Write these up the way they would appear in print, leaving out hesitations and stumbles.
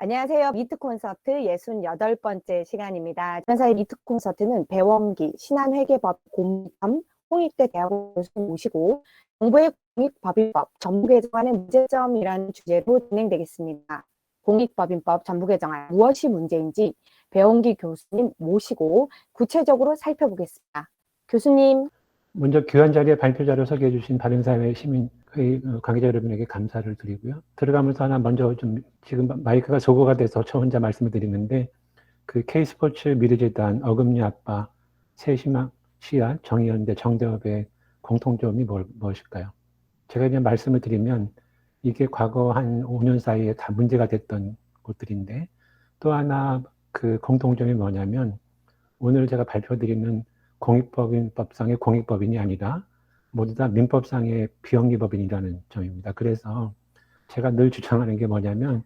안녕하세요. 미트 콘서트 68번째 시간입니다. 전사의 미트 콘서트는 배원기, 신한회계법, 공익감, 홍익대 대학원 교수님 모시고 정부의 공익법인법, 전부 개정안의 문제점이라는 주제로 진행되겠습니다. 공익법인법 전부 개정안 무엇이 문제인지 배원기 교수님 모시고 구체적으로 살펴보겠습니다. 교수님. 먼저 귀한 자리에 발표 자료 소개해 주신 바른사회 시민회의 관계자 여러분에게 감사를 드리고요. 들어가면서 하나 먼저 좀 지금 마이크가 소거가 돼서 저 혼자 말씀을 드리는데 그 K스포츠 미래재단 어금니 아빠 새희망 씨앗 정의연대 정대협의 공통점이 무엇일까요? 제가 그냥 말씀을 드리면 이게 과거 한 5년 사이에 다 문제가 됐던 곳들인데 또 하나 그 공통점이 뭐냐면 오늘 제가 발표드리는 공익법인법상의 공익법인이 아니라 모두 다 민법상의 비영리법인이라는 점입니다. 그래서 제가 늘 주장하는 게 뭐냐면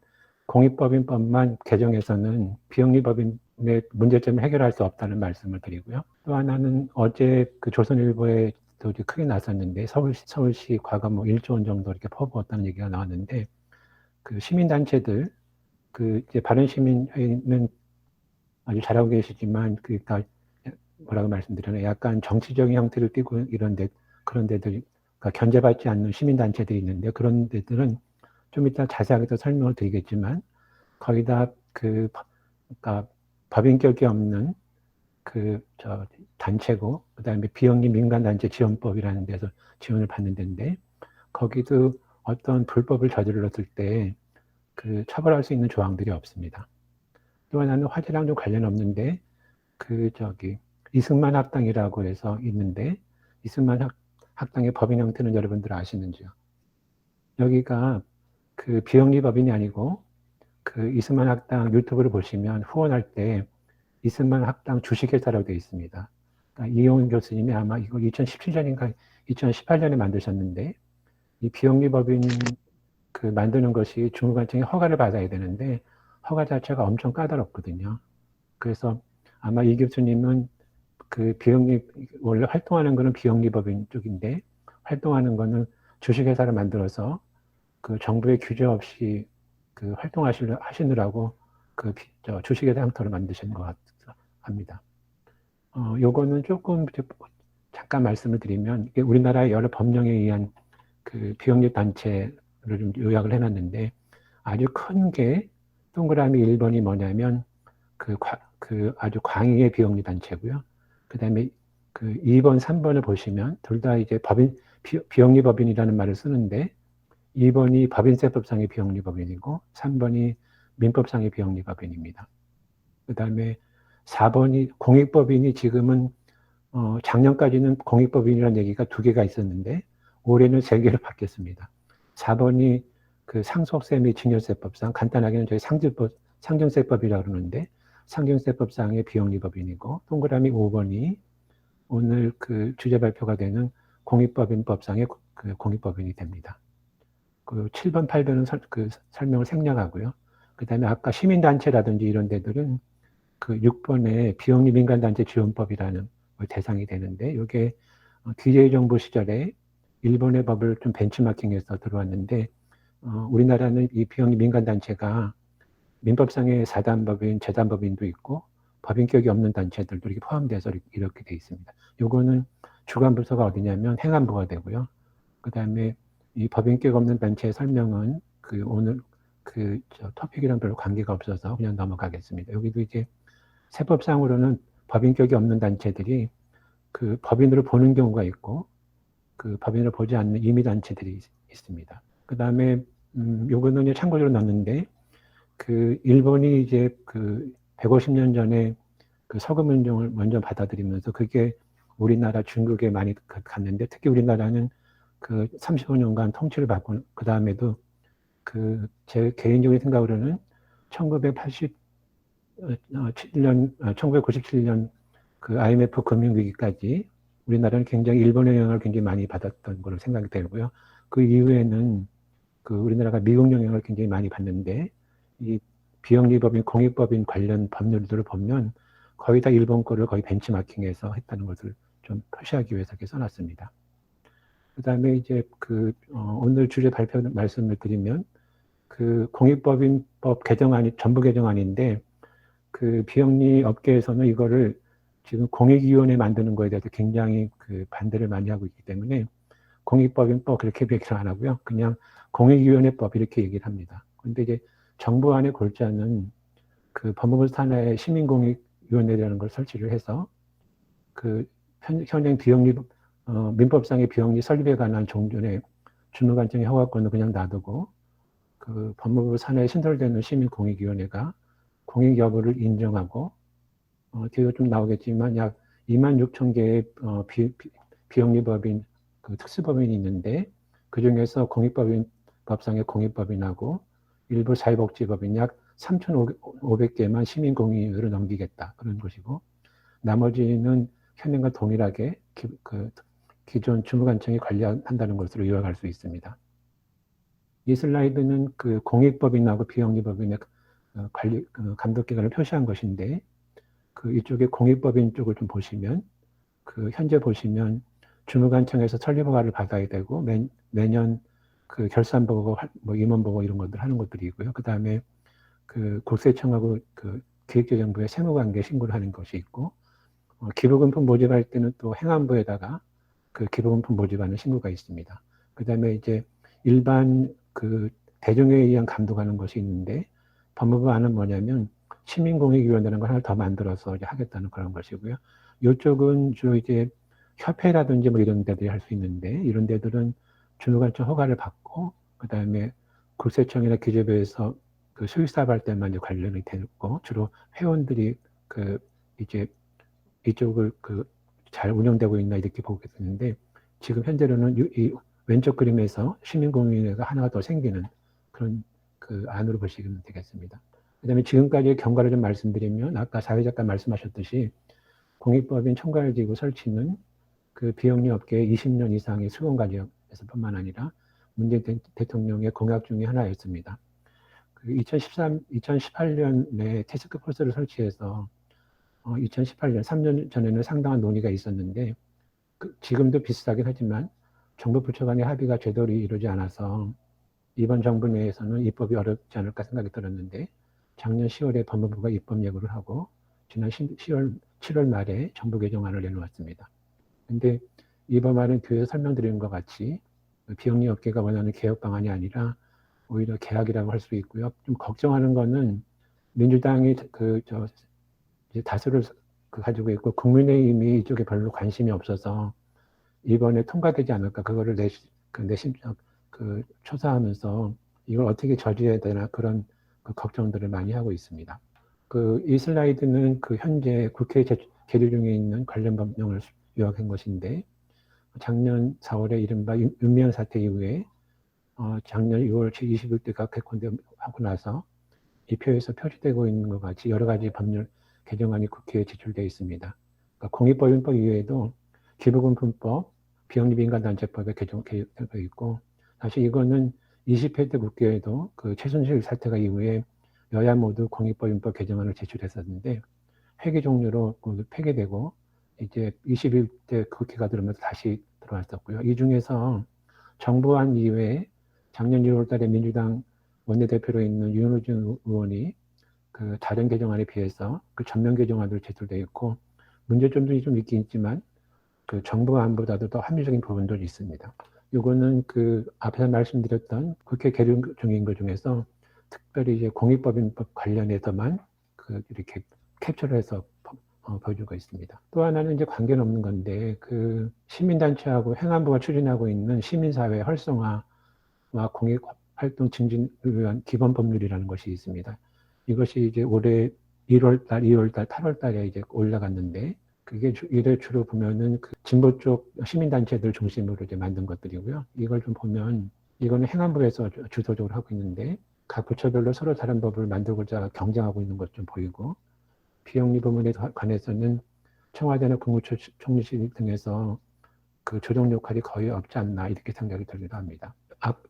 공익법인법만 개정해서는 비영리법인의 문제점을 해결할 수 없다는 말씀을 드리고요. 또 하나는 어제 그 조선일보에 또 크게 나섰는데 서울시 과감 1조 원 정도 이렇게 퍼부었다는 얘기가 나왔는데 그 시민단체들 그 이제 바른시민회의는 아주 잘하고 계시지만 그러니까 뭐라고 말씀드리나 약간 정치적인 형태를 띠고 그런 데들 그러니까 견제받지 않는 시민단체들이 있는데 그런 데들은 좀 이따 자세하게 더 설명을 드리겠지만 거의 다 그러니까 법인격이 없는 단체고 그다음에 비영리 민간단체 지원법이라는 데서 지원을 받는 데인데 거기도 어떤 불법을 저질렀을 때 그 처벌할 수 있는 조항들이 없습니다. 또 하나는 화재랑 좀 관련 없는데 이승만 학당이라고 해서 있는데 이승만 학당의 법인 형태는 여러분들 아시는지요? 여기가 그 비영리 법인이 아니고 그 이승만 학당 유튜브를 보시면 후원할 때 이승만 학당 주식회사라고 되어 있습니다. 그러니까 이용훈 교수님이 아마 이거 2017년인가 2018년에 만드셨는데 이 비영리 법인 그 만드는 것이 중국관청의 허가를 받아야 되는데 허가 자체가 엄청 까다롭거든요. 그래서 아마 이 교수님은 그 비영리 원래 활동하는 거는 비영리 법인 쪽인데 활동하는 거는 주식회사를 만들어서 그 정부의 규제 없이 그 하시느라고 주식회사 형태로 만드신 것 같습니다. 요거는 조금 잠깐 말씀을 드리면 이게 우리나라의 여러 법령에 의한 그 비영리 단체를 좀 요약을 해놨는데 아주 큰 게 동그라미 1번이 뭐냐면 아주 광의의 비영리 단체고요. 그 다음에 그 2번, 3번을 보시면 둘 다 이제 비영리 법인이라는 말을 쓰는데 2번이 법인세법상의 비영리 법인이고 3번이 민법상의 비영리 법인입니다. 그 다음에 4번이 공익법인이 지금은 작년까지는 공익법인이라는 얘기가 2개가 있었는데 올해는 3개로 바뀌었습니다. 4번이 그 상속세 및 증여세법상 간단하게는 저희 상증세법이라고 그러는데 상증세법상의 비영리법인이고 동그라미 5번이 오늘 그 주제 발표가 되는 공익법인법상의 그 공익법인이 됩니다. 그 7번, 8번은 그 설명을 생략하고요. 그 다음에 아까 시민단체라든지 이런 데들은 그 6번에 비영리 민간단체 지원법이라는 대상이 되는데 이게 DJ 정부 시절에 일본의 법을 좀 벤치마킹해서 들어왔는데 우리나라는 이 비영리 민간단체가 민법상의 사단법인, 재단법인도 있고 법인격이 없는 단체들도 이렇게 포함돼서 이렇게 돼 있습니다. 요거는 주관 부서가 어디냐면 행안부가 되고요. 그 다음에 이 법인격 없는 단체의 설명은 그 오늘 토픽이랑 별로 관계가 없어서 그냥 넘어가겠습니다. 여기도 이제 세법상으로는 법인격이 없는 단체들이 그 법인으로 보는 경우가 있고 그 법인으로 보지 않는 임의단체들이 있습니다. 그 다음에 요거는 참고로 넣었는데 그 일본이 이제 그 150년 전에 그 서구문종을 먼저 받아들이면서 그게 우리나라 중국에 많이 갔는데 특히 우리나라는 그 35년간 통치를 받고 그 다음에도 그 제 개인적인 생각으로는 1997년 그 IMF 금융위기까지 우리나라는 굉장히 일본의 영향을 굉장히 많이 받았던 걸로 생각이 되고요. 그 이후에는 그 우리나라가 미국 영향을 굉장히 많이 받는데 이 비영리법인, 공익법인 관련 법률들을 보면 거의 다 일본 거를 거의 벤치마킹해서 했다는 것을 좀 표시하기 위해서 이렇게 써놨습니다. 그 다음에 이제 오늘 주제 발표 말씀을 드리면 그 공익법인 공익법 개정안이 전부 개정안인데 그 비영리 업계에서는 이거를 지금 공익위원회 만드는 거에 대해서 굉장히 그 반대를 많이 하고 있기 때문에 공익법인법 그렇게 얘기를 안 하고요. 그냥 공익위원회법 이렇게 얘기를 합니다. 그런데 이제 정부 안의 골자는 그 법무부 산하의 시민공익위원회라는 걸 설치를 해서 그 현행 비영리 민법상의 비영리 설립에 관한 종전의 주무관청의 허가권을 그냥 놔두고 그 법무부 산하에 신설되는 시민공익위원회가 공익 여부를 인정하고 뒤에 좀 나오겠지만 약 26,000개의 비영리법인 그 특수법인이 있는데 그 중에서 공익법상의 공익법인하고 일부 사회복지법인 약 3,500개만 시민공익위원회로 넘기겠다 그런 것이고 나머지는 현행과 동일하게 기존 주무관청이 관리한다는 것으로 요약할 수 있습니다. 이 슬라이드는 그 공익법인하고 비영리법인의 관리 감독기관을 표시한 것인데 그 이쪽에 공익법인 쪽을 좀 보시면 그 현재 보시면 주무관청에서 설립허가를 받아야 되고 매년 그 결산 보고 뭐 임원 보고 이런 것들 하는 것들이고요. 그 다음에 그 국세청하고 그 기획재정부에 세무관계 신고를 하는 것이 있고 기부금품 모집할 때는 또 행안부에다가 그 기부금품 모집하는 신고가 있습니다. 그 다음에 이제 일반 그 대중에 의한 감독하는 것이 있는데 법무부 안은 뭐냐면 시민공익위원회라는 걸 하나 더 만들어서 이제 하겠다는 그런 것이고요. 이쪽은 주로 이제 협회라든지 뭐 이런 데들이 할 수 있는데 이런 데들은 주무관청 허가를 받고 그 다음에 국세청이나 기재부에서 그 수익사업할 때만 이제 관련이 되고 주로 회원들이 그 이제 이쪽을 그 잘 운영되고 있나 이렇게 보게 되는데 지금 현재로는 이 왼쪽 그림에서 시민공익위원회가 하나가 더 생기는 그런 그 안으로 보시면 되겠습니다. 그 다음에 지금까지의 경과를 좀 말씀드리면 아까 사회작가 말씀하셨듯이 공익법인 총괄기구 설치는 그 비영리 업계의 20년 이상의 수건 과정에서뿐만 아니라 문재인 대통령의 공약 중에 하나였습니다. 그 2018년에 태스크포스를 설치해서 2018년 3년 전에는 상당한 논의가 있었는데 지금도 비슷하긴 하지만 정부 부처 간의 합의가 제대로 이루어지지 않아서 이번 정부 내에서는 입법이 어렵지 않을까 생각이 들었는데 작년 10월에 법무부가 입법 예고를 하고 지난 7월 말에 정부 개정안을 내놓았습니다. 근데 이번말은 뒤에서 설명드린 것 같이 비영리 업계가 원하는 개혁 방안이 아니라 오히려 개혁이라고 할 수 있고요. 좀 걱정하는 거는 민주당이 이제 다수를 가지고 있고 국민의힘이 이쪽에 별로 관심이 없어서 이번에 통과되지 않을까 그거를 내심적 조사하면서 이걸 어떻게 저지해야 되나 그런 그 걱정들을 많이 하고 있습니다. 이 슬라이드는 그 현재 국회에 계류 중에 있는 관련 법령을 요약한 것인데 작년 4월에 이른바 윤미향 사태 이후에 작년 6월 제21대 각개콘대 하고 나서 이 표에서 표시되고 있는 것 같이 여러 가지 법률 개정안이 국회에 제출되어 있습니다. 그러니까 공익법인법 이외에도 기부금품법, 비영리민간단체법에 개정되어 있고 사실 이거는 20회 때 국회에도 그 최순실 사태가 이후에 여야 모두 공익법인법 개정안을 제출했었는데 회기 종료로 폐기되고 이제 21대 국회가 들어오면서 다시 들어왔었고요. 이 중에서 정부안 이외에 작년 6월 달에 민주당 원내대표로 있는 윤호중 의원이 그 다른 개정안에 비해서 그 전면 개정안으로 제출되어 있고 문제점들이 좀 있긴 있지만 그 정부안보다도 더 합리적인 부분도 있습니다. 요거는 그 앞에서 말씀드렸던 국회 계류 중인 것 중에서 특별히 이제 공익법인법 관련해서만 그 이렇게 캡처를 해서 보여주고 있습니다. 또 하나는 이제 관계는 없는 건데 그 시민단체하고 행안부가 추진하고 있는 시민사회 활성화와 공익활동 증진을 위한 기본법률이라는 것이 있습니다. 이것이 이제 올해 1월달, 2월달, 8월달에 이제 올라갔는데 그게 이래 주로 보면은 그 진보 쪽 시민단체들 중심으로 이제 만든 것들이고요. 이걸 좀 보면 이거는 행안부에서 주도적으로 하고 있는데 각 부처별로 서로 다른 법을 만들고자 경쟁하고 있는 것 좀 보이고 비영리 부문에 관해서는 청와대나 국무총리실 등에서 그 조정 역할이 거의 없지 않나 이렇게 생각이 들기도 합니다.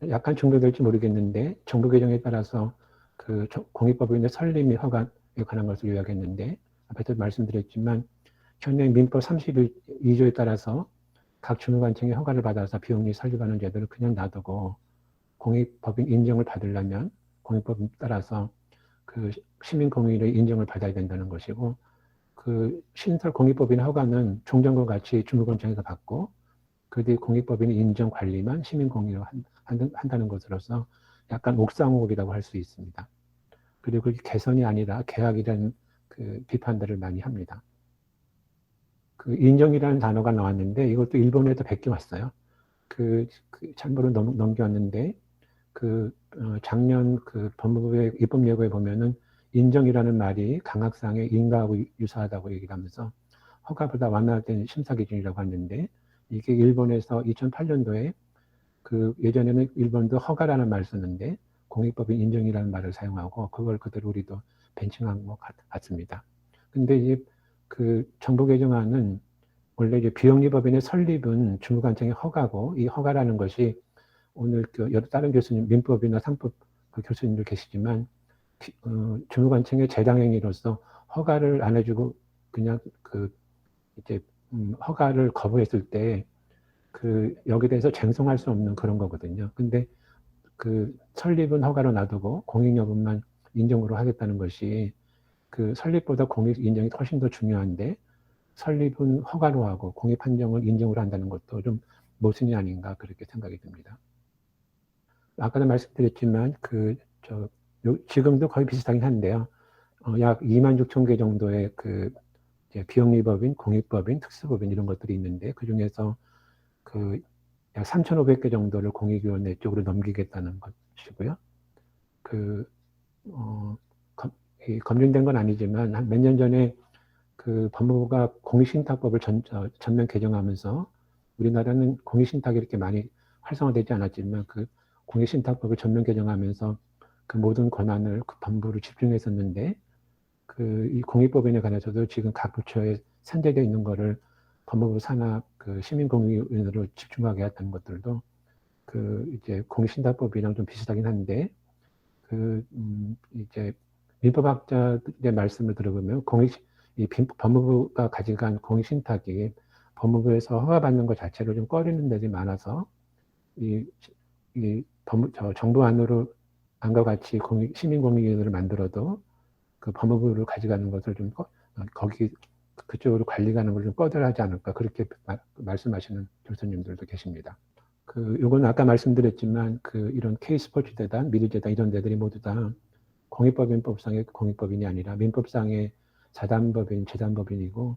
약간 중도될지 모르겠는데 정부 개정에 따라서 그 공익법인의 설립 및 허가에 관한 것을 요약했는데 앞에서 말씀드렸지만 현행 민법 32조에 따라서 각 주무관청이 허가를 받아서 비영리 설립하는 제도를 그냥 놔두고 공익법인 인정을 받으려면 공익법에 따라서 그 시민 공인의 인정을 받아야 된다는 것이고, 그 신설 공익법인 허가는 종전과 같이 주무관청에서 받고, 그 뒤 공익법인의 인정 관리만 시민 공인으로 한다는 것으로서 약간 옥상옥이라고 할 수 있습니다. 그리고 그게 개선이 아니라 계약이라는 그 비판들을 많이 합니다. 그 인정이라는 단어가 나왔는데 이것도 일본에도 베껴왔어요. 참고로 넘겨왔는데 작년 그 법무부의 입법 예고에 보면은 인정이라는 말이 강학상의 인가하고 유사하다고 얘기를 하면서 허가보다 완화된 심사 기준이라고 하는데, 이게 일본에서 2008년도에 예전에는 일본도 허가라는 말을 썼는데 공익법인 인정이라는 말을 사용하고 그걸 그대로 우리도 벤칭한 것 같습니다. 근데 이제 정부 개정안은 원래 이제 비영리법인의 설립은 주무관청의 허가고, 이 허가라는 것이 오늘 여러 다른 교수님, 민법이나 상법 교수님들 계시지만 주무관청의 재량행위로서 허가를 안 해주고 그냥 이제 허가를 거부했을 때 여기에 대해서 쟁송할 수 없는 그런 거거든요. 근데 설립은 허가로 놔두고 공익 여부만 인정으로 하겠다는 것이 설립보다 공익 인정이 훨씬 더 중요한데 설립은 허가로 하고 공익 판정을 인정으로 한다는 것도 좀 모순이 아닌가 그렇게 생각이 듭니다. 아까도 말씀드렸지만 지금도 거의 비슷하긴 한데요. 약 26,000개 정도의 비영리법인, 공익법인, 특수법인 이런 것들이 있는데 그 중에서 약 3,500개 정도를 공익위원회 쪽으로 넘기겠다는 것이고요. 검증된 건 아니지만 한 몇 년 전에 법무부가 공익신탁법을 전면 개정하면서 우리나라는 공익신탁이 이렇게 많이 활성화되지 않았지만 공익신탁법을 전면 개정하면서 모든 권한을 법무부로 집중했었는데 이 공익법인에 관해서도 지금 각 부처에 산재되어 있는 거를 법무부 산하 시민공익위원회로 집중하게 했다는 것들도 이제 공익신탁법이랑 좀 비슷하긴 한데 이제 민법학자들의 말씀을 들어보면 법무부가 가져간 공익신탁이 법무부에서 허가받는 것 자체를 좀 꺼리는 데들이 많아서 정부 안으로 안과 같이 시민공익위원회를 만들어도 법무부를 가져가는 것을 좀 그쪽으로 관리하는 걸 좀 꺼려하지 않을까 그렇게 말씀하시는 교수님들도 계십니다. 요거는 아까 말씀드렸지만 이런 K스포츠재단, 미르재단 이런 데들이 모두 다 공익법인법상의 공익법인이 아니라 민법상의 자단법인, 재단법인이고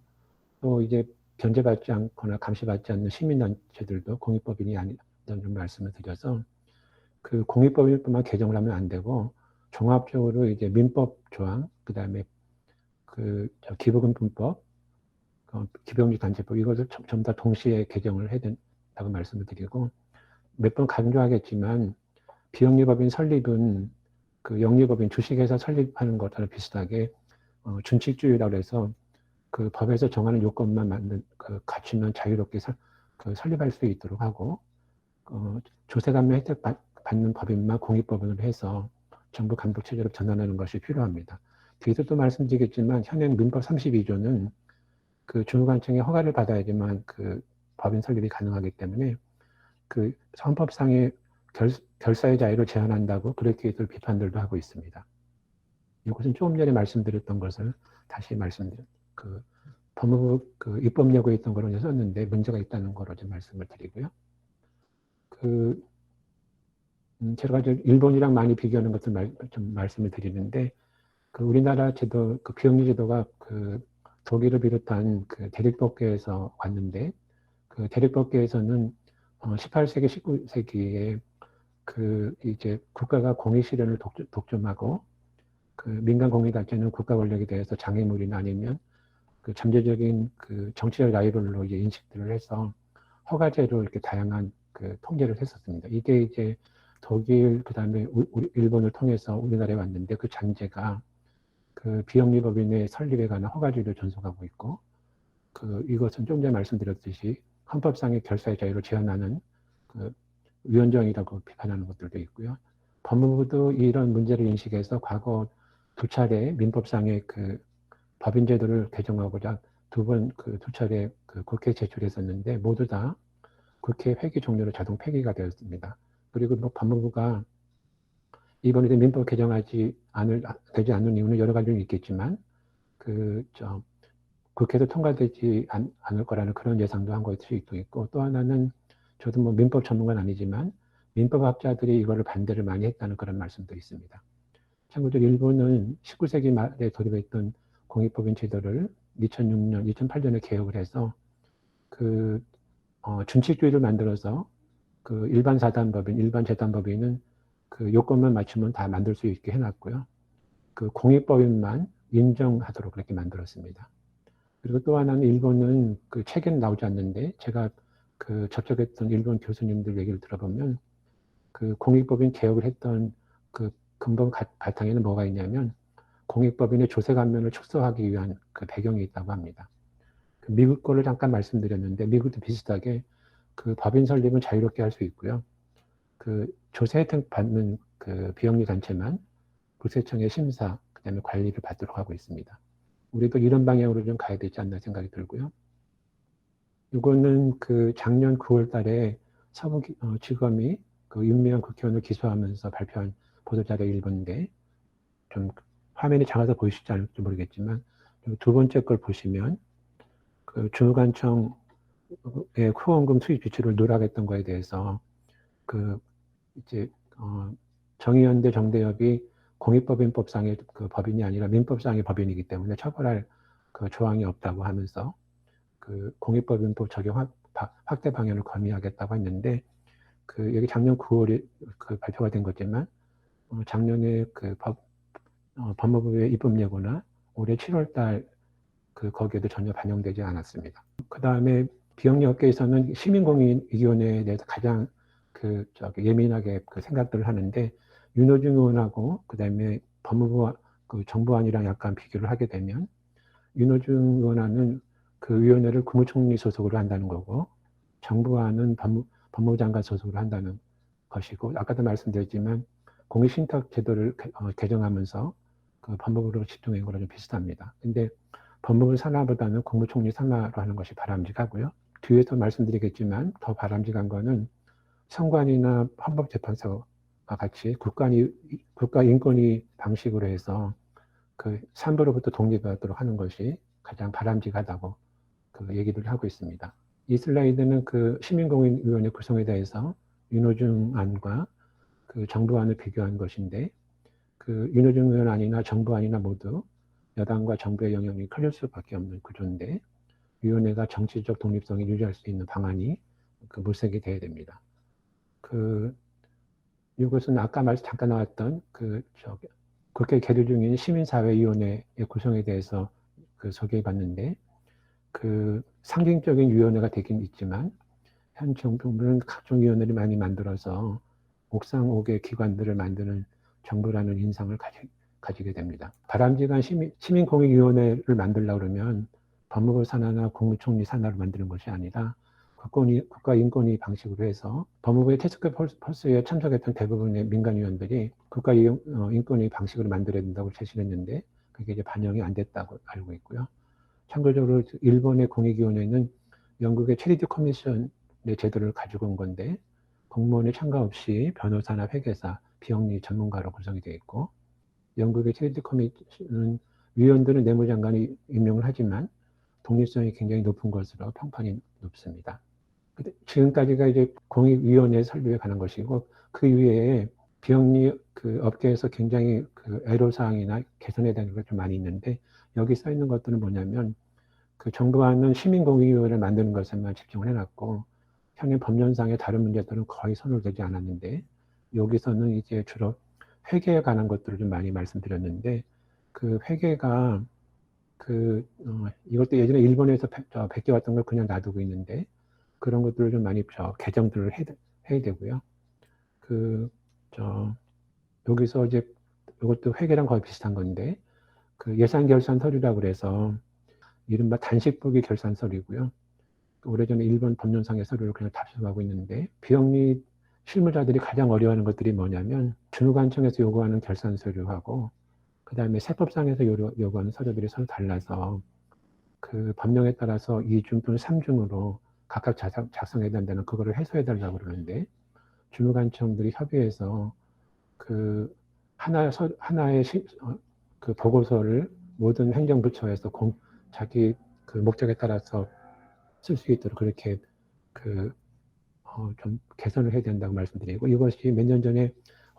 또 이제 견제받지 않거나 감시받지 않는 시민단체들도 공익법인이 아니라는 말씀을 드려서 공익법인뿐만 개정을 하면 안 되고 종합적으로 이제 민법 조항, 그 다음에 기부금품법, 기병리단체법 이것을 전부 다 동시에 개정을 해야 된다고 말씀을 드리고 몇 번 강조하겠지만 비영리법인 설립은 영리법인 주식회사 설립하는 것과 비슷하게 준칙주의라고 해서 법에서 정하는 요건만 갖추면 자유롭게 설립할 수 있도록 하고 조세감면 혜택 받는 법인만 공익법인으로 해서 정부 감독 체제로 전환하는 것이 필요합니다. 뒤에서 또 말씀드리겠지만 현행 민법 32조는 주무관청의 허가를 받아야지만 법인 설립이 가능하기 때문에 헌법상의 결사의 자유를 제한한다고 그렇게들 비판들도 하고 있습니다. 이것은 조금 전에 말씀드렸던 것을 다시 법무부 입법 예고에 있던 거로 썼는데 문제가 있다는 거로 좀 말씀을 드리고요. 제가 일본이랑 많이 비교하는 것을 좀 말씀을 드리는데 우리나라 제도, 비영리 제도가 독일을 비롯한 대륙법계에서 왔는데 대륙법계에서는 18세기, 19세기에 이제 국가가 공익 실현을 독점하고 민간 공익단체는 국가 권력에 대해서 장애물이나 아니면 잠재적인 정치적 라이벌로 이제 인식들을 해서 허가제로 이렇게 다양한 통제를 했었습니다. 이게 이제 독일, 그 다음에 일본을 통해서 우리나라에 왔는데 그 잔재가 비영리법인의 설립에 관한 허가제를 존속하고 있고 이것은 좀 전에 말씀드렸듯이 헌법상의 결사의 자유를 제한하는 위헌정이라고 비판하는 것들도 있고요. 법무부도 이런 문제를 인식해서 과거 두 차례 민법상의 법인제도를 개정하고자 두 차례 국회에 제출했었는데 모두 다 국회 회기 종료로 자동 폐기가 되었습니다. 그리고 법무부가 이번에도 민법 개정하지 되지 않는 이유는 여러 가지는 있겠지만, 국회에서 통과되지 않을 거라는 그런 예상도 한 것일 수도 있고, 또 하나는 저도 뭐 민법 전문가는 아니지만 민법학자들이 이거를 반대를 많이 했다는 그런 말씀도 있습니다. 참고로 일본은 19세기 말에 도입했던 공익법인 제도를 2006년, 2008년에 개혁을 해서 준칙주의를 만들어서 일반 사단법인, 일반 재단법인은 요건만 맞추면 다 만들 수 있게 해놨고요. 공익법인만 인정하도록 그렇게 만들었습니다. 그리고 또 하나는 일본은 책에는 나오지 않는데 제가 접촉했던 일본 교수님들 얘기를 들어보면 공익법인 개혁을 했던 근본 바탕에는 뭐가 있냐면 공익법인의 조세 감면을 축소하기 위한 배경이 있다고 합니다. 미국 거를 잠깐 말씀드렸는데 미국도 비슷하게 법인 설립은 자유롭게 할 수 있고요. 조세 혜택 받는 비영리 단체만 국세청의 심사, 그다음에 관리를 받도록 하고 있습니다. 우리도 이런 방향으로 좀 가야 되지 않나 생각이 들고요. 이거는 작년 9월 달에 서부지검이 윤미향 국회의원을 기소하면서 발표한 보도자료 일본인데, 좀 화면이 작아서 보이시지 않을지 모르겠지만 두 번째 걸 보시면 주무관청의 후원금 수입 지출을 누락했던 거에 대해서 이제 정의연대 정대협이 공익법인법상의 법인이 아니라 민법상의 법인이기 때문에 처벌할 조항이 없다고 하면서 공익법인법 적용 확대 방향을 검토하겠다고 했는데, 여기 작년 9월에 발표가 된 거지만 작년에 법무부의 입법 예고나 올해 7월달 거기에도 전혀 반영되지 않았습니다. 그 다음에 비영리 업계에서는 시민공익위원회에 대해서 가장 예민하게 생각들을 하는데, 윤호중 의원하고 그 다음에 법무부와 정부안이랑 약간 비교를 하게 되면 윤호중 의원안은 위원회를 국무총리 소속으로 한다는 거고, 정부안은 법무부 장관 소속으로 한다는 것이고, 아까도 말씀드렸지만 공익신탁 제도를 개정하면서 법무부로 집중한 거랑 좀 비슷합니다. 근데 법무부 산하보다는 국무총리 산하로 하는 것이 바람직하고요. 뒤에서 말씀드리겠지만 더 바람직한 거는 선관위나 헌법재판소와 같이 국가인권위 방식으로 해서 산부로부터 독립하도록 하는 것이 가장 바람직하다고 얘기를 하고 있습니다. 이 슬라이드는 시민공익위원회 구성에 대해서 윤호중 안과 정부안을 비교한 것인데, 윤호중 의원 안이나 정부안이나 모두 여당과 정부의 영향이 클 수밖에 없는 구조인데, 위원회가 정치적 독립성을 유지할 수 있는 방안이 물색이 돼야 됩니다. 이것은 아까 잠깐 나왔던 국회 계류 중인 시민사회위원회의 구성에 대해서 소개해 봤는데, 상징적인 위원회가 되긴 있지만 현 정부는 각종 위원회를 많이 만들어서 옥상옥의 기관들을 만드는 정부라는 인상을 가지게 됩니다. 바람직한 시민공익위원회를 만들려고 그러면 법무부 산하나 국무총리 산하를 만드는 것이 아니라 국가인권위 방식으로 해서 법무부의 태스크포스에 참석했던 대부분의 민간위원들이 국가인권위 방식으로 만들어야 된다고 제시를 했는데, 그게 이제 반영이 안 됐다고 알고 있고요. 참고적으로 일본의 공익위원회는 영국의 체리티 커미션의 제도를 가지고 온 건데, 공무원의 참가 없이 변호사나 회계사, 비영리 전문가로 구성이 되어 있고, 영국의 체리티 커미션은 위원들은 내무장관이 임명을 하지만 독립성이 굉장히 높은 것으로 평판이 높습니다. 지금까지가 이제 공익위원회 설립에 관한 것이고, 그 이외에 비영리 업계에서 굉장히 애로사항이나 개선해야 되는 것이 좀 많이 있는데, 여기 써 있는 것들은 뭐냐면 정부안은 시민공익위원회를 만드는 것에만 집중을 해놨고, 현행 법령상의 다른 문제들은 거의 손을 대지 않았는데, 여기서는 이제 주로 회계에 관한 것들을 좀 많이 말씀드렸는데, 회계가 이것도 예전에 일본에서 베껴왔던 걸 그냥 놔두고 있는데, 그런 것들을 좀 많이 개정들을 해야 되고요. 여기서 이제 이것도 회계랑 거의 비슷한 건데, 예산 결산 서류라고 그래서 이른바 단식부기 결산 서류고요. 오래전에 일본 법령상의 서류를 그냥 답습하고 있는데, 비영리 실무자들이 가장 어려워하는 것들이 뭐냐면 주무관청에서 요구하는 결산 서류하고 그 다음에 세법상에서 요구하는 서류들이 서로 달라서 법령에 따라서 2중 또는 3중으로 각각 작성해야 된다는 그거를 해소해 달라고 그러는데, 주무관청들이 협의해서 하나의 그 보고서를 모든 행정부처에서 자기 그 목적에 따라서 쓸 수 있도록 그렇게 좀 개선을 해야 된다고 말씀드리고, 이것이 몇 년 전에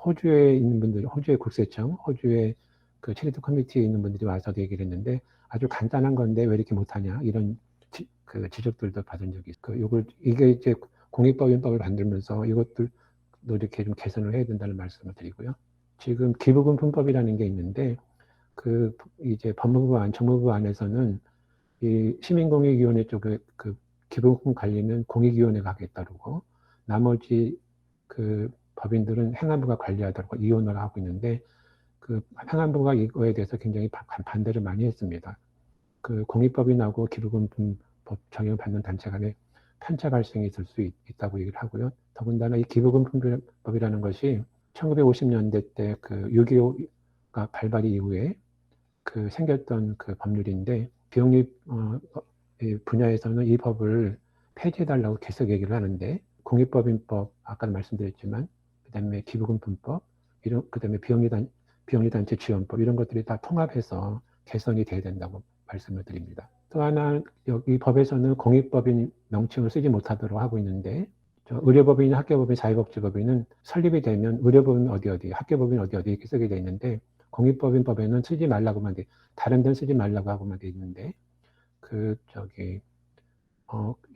호주에 있는 분들, 호주의 국세청, 호주의 그 체리티 커미티에 있는 분들이 와서 얘기를 했는데, 아주 간단한 건데 왜 이렇게 못하냐, 이런 그 지적들도 받은 적이 있어요. 이게 이제 공익법인법을 만들면서 이것들도 이렇게 좀 개선을 해야 된다는 말씀을 드리고요. 지금 기부금품법이라는 게 있는데, 이제 정무부 안에서는 이 시민공익위원회 쪽에 그 기부금 관리는 공익위원회가 하겠다 그러고, 나머지 그 법인들은 행안부가 관리하도록 이원을 하고 있는데, 그 행안부가 이거에 대해서 굉장히 반대를 많이 했습니다. 그 공익법인하고 기부금법 적용을 받는 단체 간에 편차 발생이 있을 수 있다고 얘기를 하고요. 더군다나 이 기부금법이라는 것이 1950년대 때 그 6.25가 발발 이후에 생겼던 그 법률인데, 비영리 분야에서는 이 법을 폐지해달라고 계속 얘기를 하는데, 공익법인법, 아까 말씀드렸지만, 그 다음에 기부금품법, 그 다음에 비영리단체 지원법, 이런 것들이 다 통합해서 개선이 돼야 된다고 말씀을 드립니다. 또 하나, 여기 법에서는 공익법인 명칭을 쓰지 못하도록 하고 있는데, 의료법인, 학교법인, 사회복지법인은 설립이 되면 의료법인 어디, 학교법인 어디 이렇게 쓰게 돼 있는데, 공익법인법에는 쓰지 말라고만 다른 데는 쓰지 말라고 하고만 돼 있는데,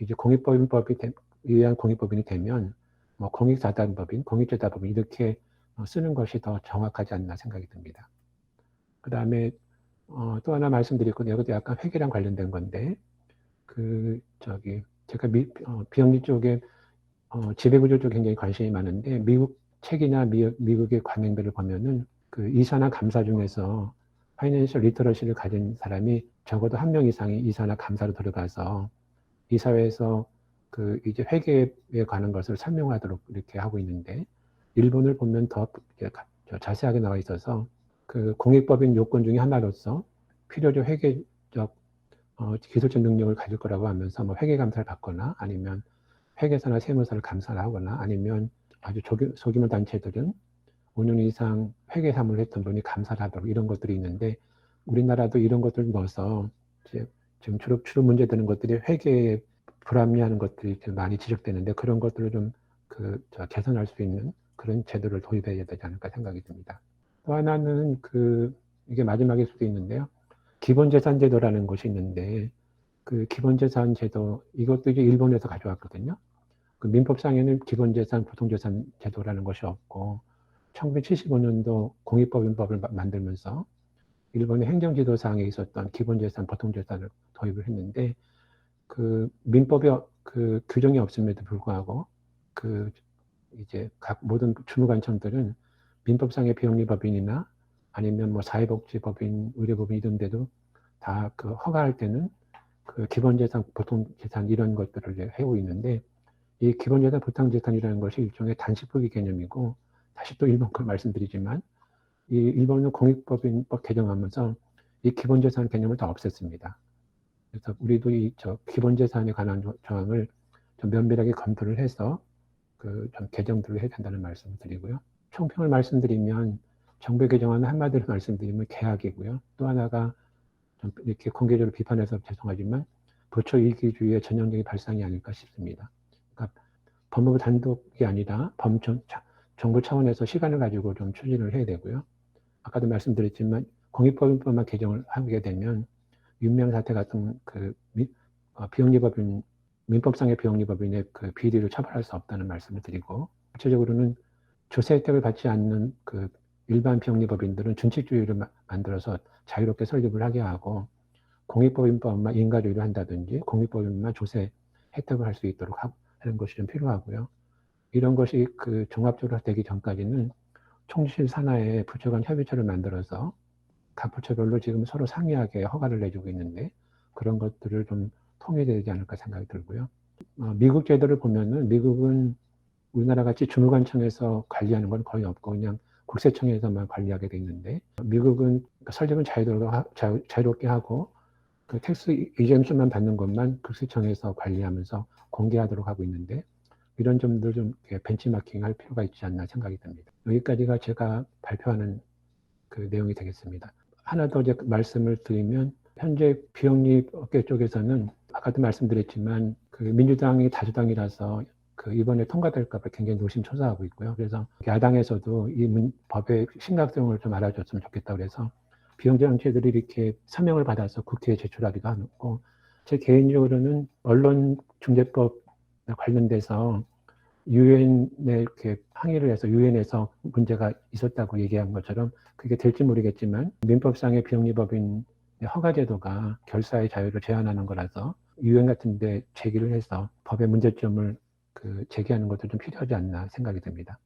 이제 공익법인법이 의한 공익법인이 되면 뭐 공익자단법인, 공익재단법인 이렇게 쓰는 것이 더 정확하지 않나 생각이 듭니다. 그 다음에 또 하나 말씀드릴 건, 이것도 약간 회계랑 관련된 건데, 제가 비영리 쪽에 지배구조 쪽에 굉장히 관심이 많은데, 미국 책이나 미국의 관행들을 보면은 이사나 감사 중에서 파이낸셜 리터러시를 가진 사람이 적어도 한 명 이상이 이사나 감사로 들어가서 이사회에서 이제 회계에 관한 것을 설명하도록 이렇게 하고 있는데, 일본을 보면 더 자세하게 나와 있어서 공익법인 요건 중에 하나로서 필요적 회계적 기술적 능력을 가질 거라고 하면서 뭐 회계 감사를 받거나, 아니면 회계사나 세무사를 감사를 하거나, 아니면 아주 소규모 단체들은 5년 이상 회계 사무를 했던 분이 감사를 하도록, 이런 것들이 있는데, 우리나라도 이런 것들을 넣어서 지금 주로 문제되는 것들이 회계에 불합리하는 것들이 좀 많이 지적되는데, 그런 것들을 좀 개선할 수 있는 그런 제도를 도입해야 되지 않을까 생각이 듭니다. 또 하나는 이게 마지막일 수도 있는데요. 기본재산제도라는 것이 있는데, 기본재산제도, 이것도 이제 일본에서 가져왔거든요. 민법상에는 기본재산, 보통재산 제도라는 것이 없고, 1975년도 공익법인법을 만들면서 일본의 행정지도상에 있었던 기본재산, 보통재산을 도입을 했는데, 민법에 규정이 없음에도 불구하고 이제 각 모든 주무관청들은 민법상의 비영리법인이나 아니면 뭐 사회복지법인, 의료법인 이런 데도 다 허가할 때는 기본재산, 보통재산 이런 것들을 해오고 있는데, 이 기본재산, 보통재산이라는 것이 일종의 단식부기 개념이고, 다시 또 일본 걸 말씀드리지만, 이 일본은 공익법인법 개정하면서 이 기본재산 개념을 다 없앴습니다. 그래서 우리도 기본재산에 관한 조항을 좀 면밀하게 검토를 해서 좀 개정들을 해야 된다는 말씀을 드리고요. 총평을 말씀드리면, 정부 개정안은 한마디로 말씀드리면 개혁이고요. 또 하나가 좀 이렇게 공개적으로 비판해서 죄송하지만 부처 이기주의의 전형적인 발상이 아닐까 싶습니다. 그러니까 법무부 단독이 아니라 정부 차원에서 시간을 가지고 좀 추진을 해야 되고요. 아까도 말씀드렸지만 공익법인법만 개정을 하게 되면 윤명사태 같은 비영리법인, 민법상의 비영리법인의 비리를 처벌할 수 없다는 말씀을 드리고, 구체적으로는 조세 혜택을 받지 않는 일반 비영리법인들은 준칙주의를 만들어서 자유롭게 설립을 하게 하고, 공익법인법만 인가주의를 한다든지 공익법인만 조세 혜택을 할 수 있도록 하는 것이 좀 필요하고요. 이런 것이 종합적으로 되기 전까지는 총실 산하에 부처 간 협의체를 만들어서 각 부처별로 지금 서로 상이하게 허가를 내주고 있는데, 그런 것들을 좀 통일되지 않을까 생각이 들고요. 미국 제도를 보면은, 미국은 우리나라 같이 주무관청에서 관리하는 건 거의 없고 그냥 국세청에서만 관리하게 돼 있는데, 미국은 설립은 자유롭게 하고 텍스 이점수만 받는 것만 국세청에서 관리하면서 공개하도록 하고 있는데, 이런 점들 좀 벤치마킹 할 필요가 있지 않나 생각이 듭니다. 여기까지가 제가 발표하는 그 내용이 되겠습니다. 하나 더 이제 말씀을 드리면 현재 비영리 업계 쪽에서는 아까도 말씀드렸지만 그 민주당이 다수당이라서 그 이번에 통과될까 봐 굉장히 노심초사하고 있고요. 그래서 야당에서도 이 법의 심각성을 좀 알아줬으면 좋겠다 그래서 비영리 단체들이 이렇게 서명을 받아서 국회에 제출하기도 하고, 제 개인적으로는 언론중재법 관련돼서 유엔에 이렇게 항의를 해서 유엔에서 문제가 있었다고 얘기한 것처럼 그게 될지 모르겠지만 민법상의 비영리법인 허가제도가 결사의 자유를 제한하는 거라서 유엔 같은 데 제기를 해서 법의 문제점을 제기하는 것도 좀 필요하지 않나 생각이 듭니다.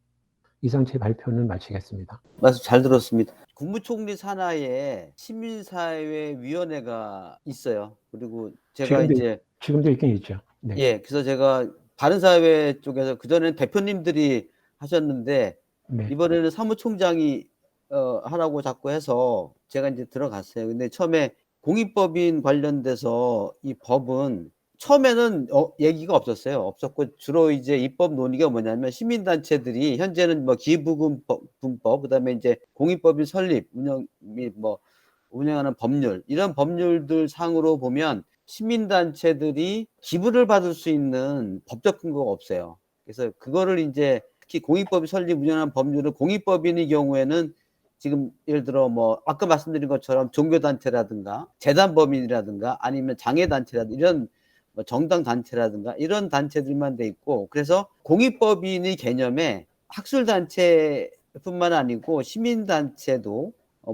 이상 제 발표는 마치겠습니다. 말씀 잘 들었습니다. 국무총리 산하에 시민사회위원회가 있어요. 그리고 제가 지금도 있긴 있죠. 네. 예, 그래서 제가 바른사회 쪽에서 그전에는 대표님들이 하셨는데 네. 이번에는 사무총장이 하라고 자꾸 해서 제가 이제 들어갔어요. 근데 처음에 공익법인 관련돼서 이 법은 처음에는 얘기가 없었어요. 없었고 주로 이제 입법 논의가 뭐냐면 시민단체들이 현재는 뭐 기부금법, 그다음에 이제 공익법인 설립, 운영 및 뭐 운영하는 법률, 이런 법률들 상으로 보면 시민단체들이 기부를 받을 수 있는 법적 근거가 없어요. 그래서 그거를 이제 특히 공익법인 설립 운영하는 법률은 공익법인의 경우에는 지금 예를 들어 뭐 아까 말씀드린 것처럼 종교단체라든가 재단법인이라든가 아니면 장애단체라든가 이런 뭐 정당단체라든가 이런 단체들만 돼 있고, 그래서 공익법인의 개념에 학술단체뿐만 아니고 시민단체도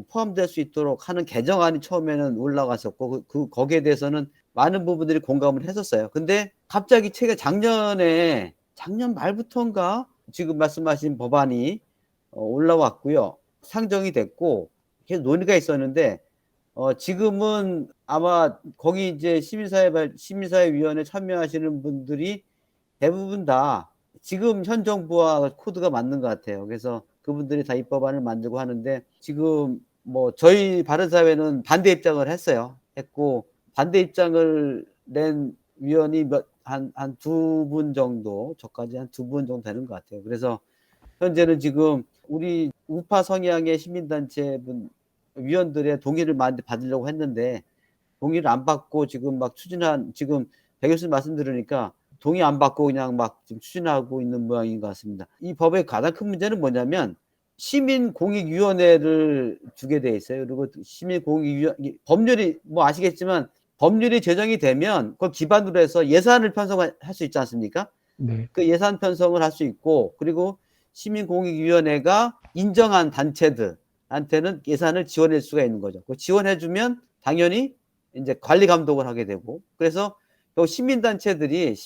포함될 수 있도록 하는 개정안이 처음에는 올라갔었고 거기에 대해서는 많은 부분들이 공감을 했었어요. 근데 갑자기 작년 말부터인가 지금 말씀하신 법안이 올라왔고요. 상정이 됐고 계속 논의가 있었는데 지금은 아마 거기 이제 시민사회위원회 참여하시는 분들이 대부분 다 지금 현 정부와 코드가 맞는 것 같아요. 그래서 그분들이 다 입법안을 만들고 하는데 지금 뭐 저희 바른사회는 반대 입장을 했고 반대 입장을 낸 위원이 한 두 분 정도, 저까지 한 두 분 정도 되는 것 같아요. 그래서 현재는 지금 우리 우파 성향의 시민단체 위원들의 동의를 받으려고 했는데 동의를 안 받고 지금 막 지금 배 교수님 말씀 들으니까 동의 안 받고 그냥 막 지금 추진하고 있는 모양인 것 같습니다. 이 법의 가장 큰 문제는 뭐냐면 시민공익위원회를 두게 돼 있어요. 그리고 시민공익위원회 법률이 뭐 아시겠지만 법률이 제정이 되면 그걸 기반으로 해서 예산을 편성할 수 있지 않습니까? 네. 그 예산 편성을 할 수 있고, 그리고 시민공익위원회가 인정한 단체들한테는 예산을 지원할 수가 있는 거죠. 그 지원해주면 당연히 이제 관리 감독을 하게 되고, 그래서 시민단체는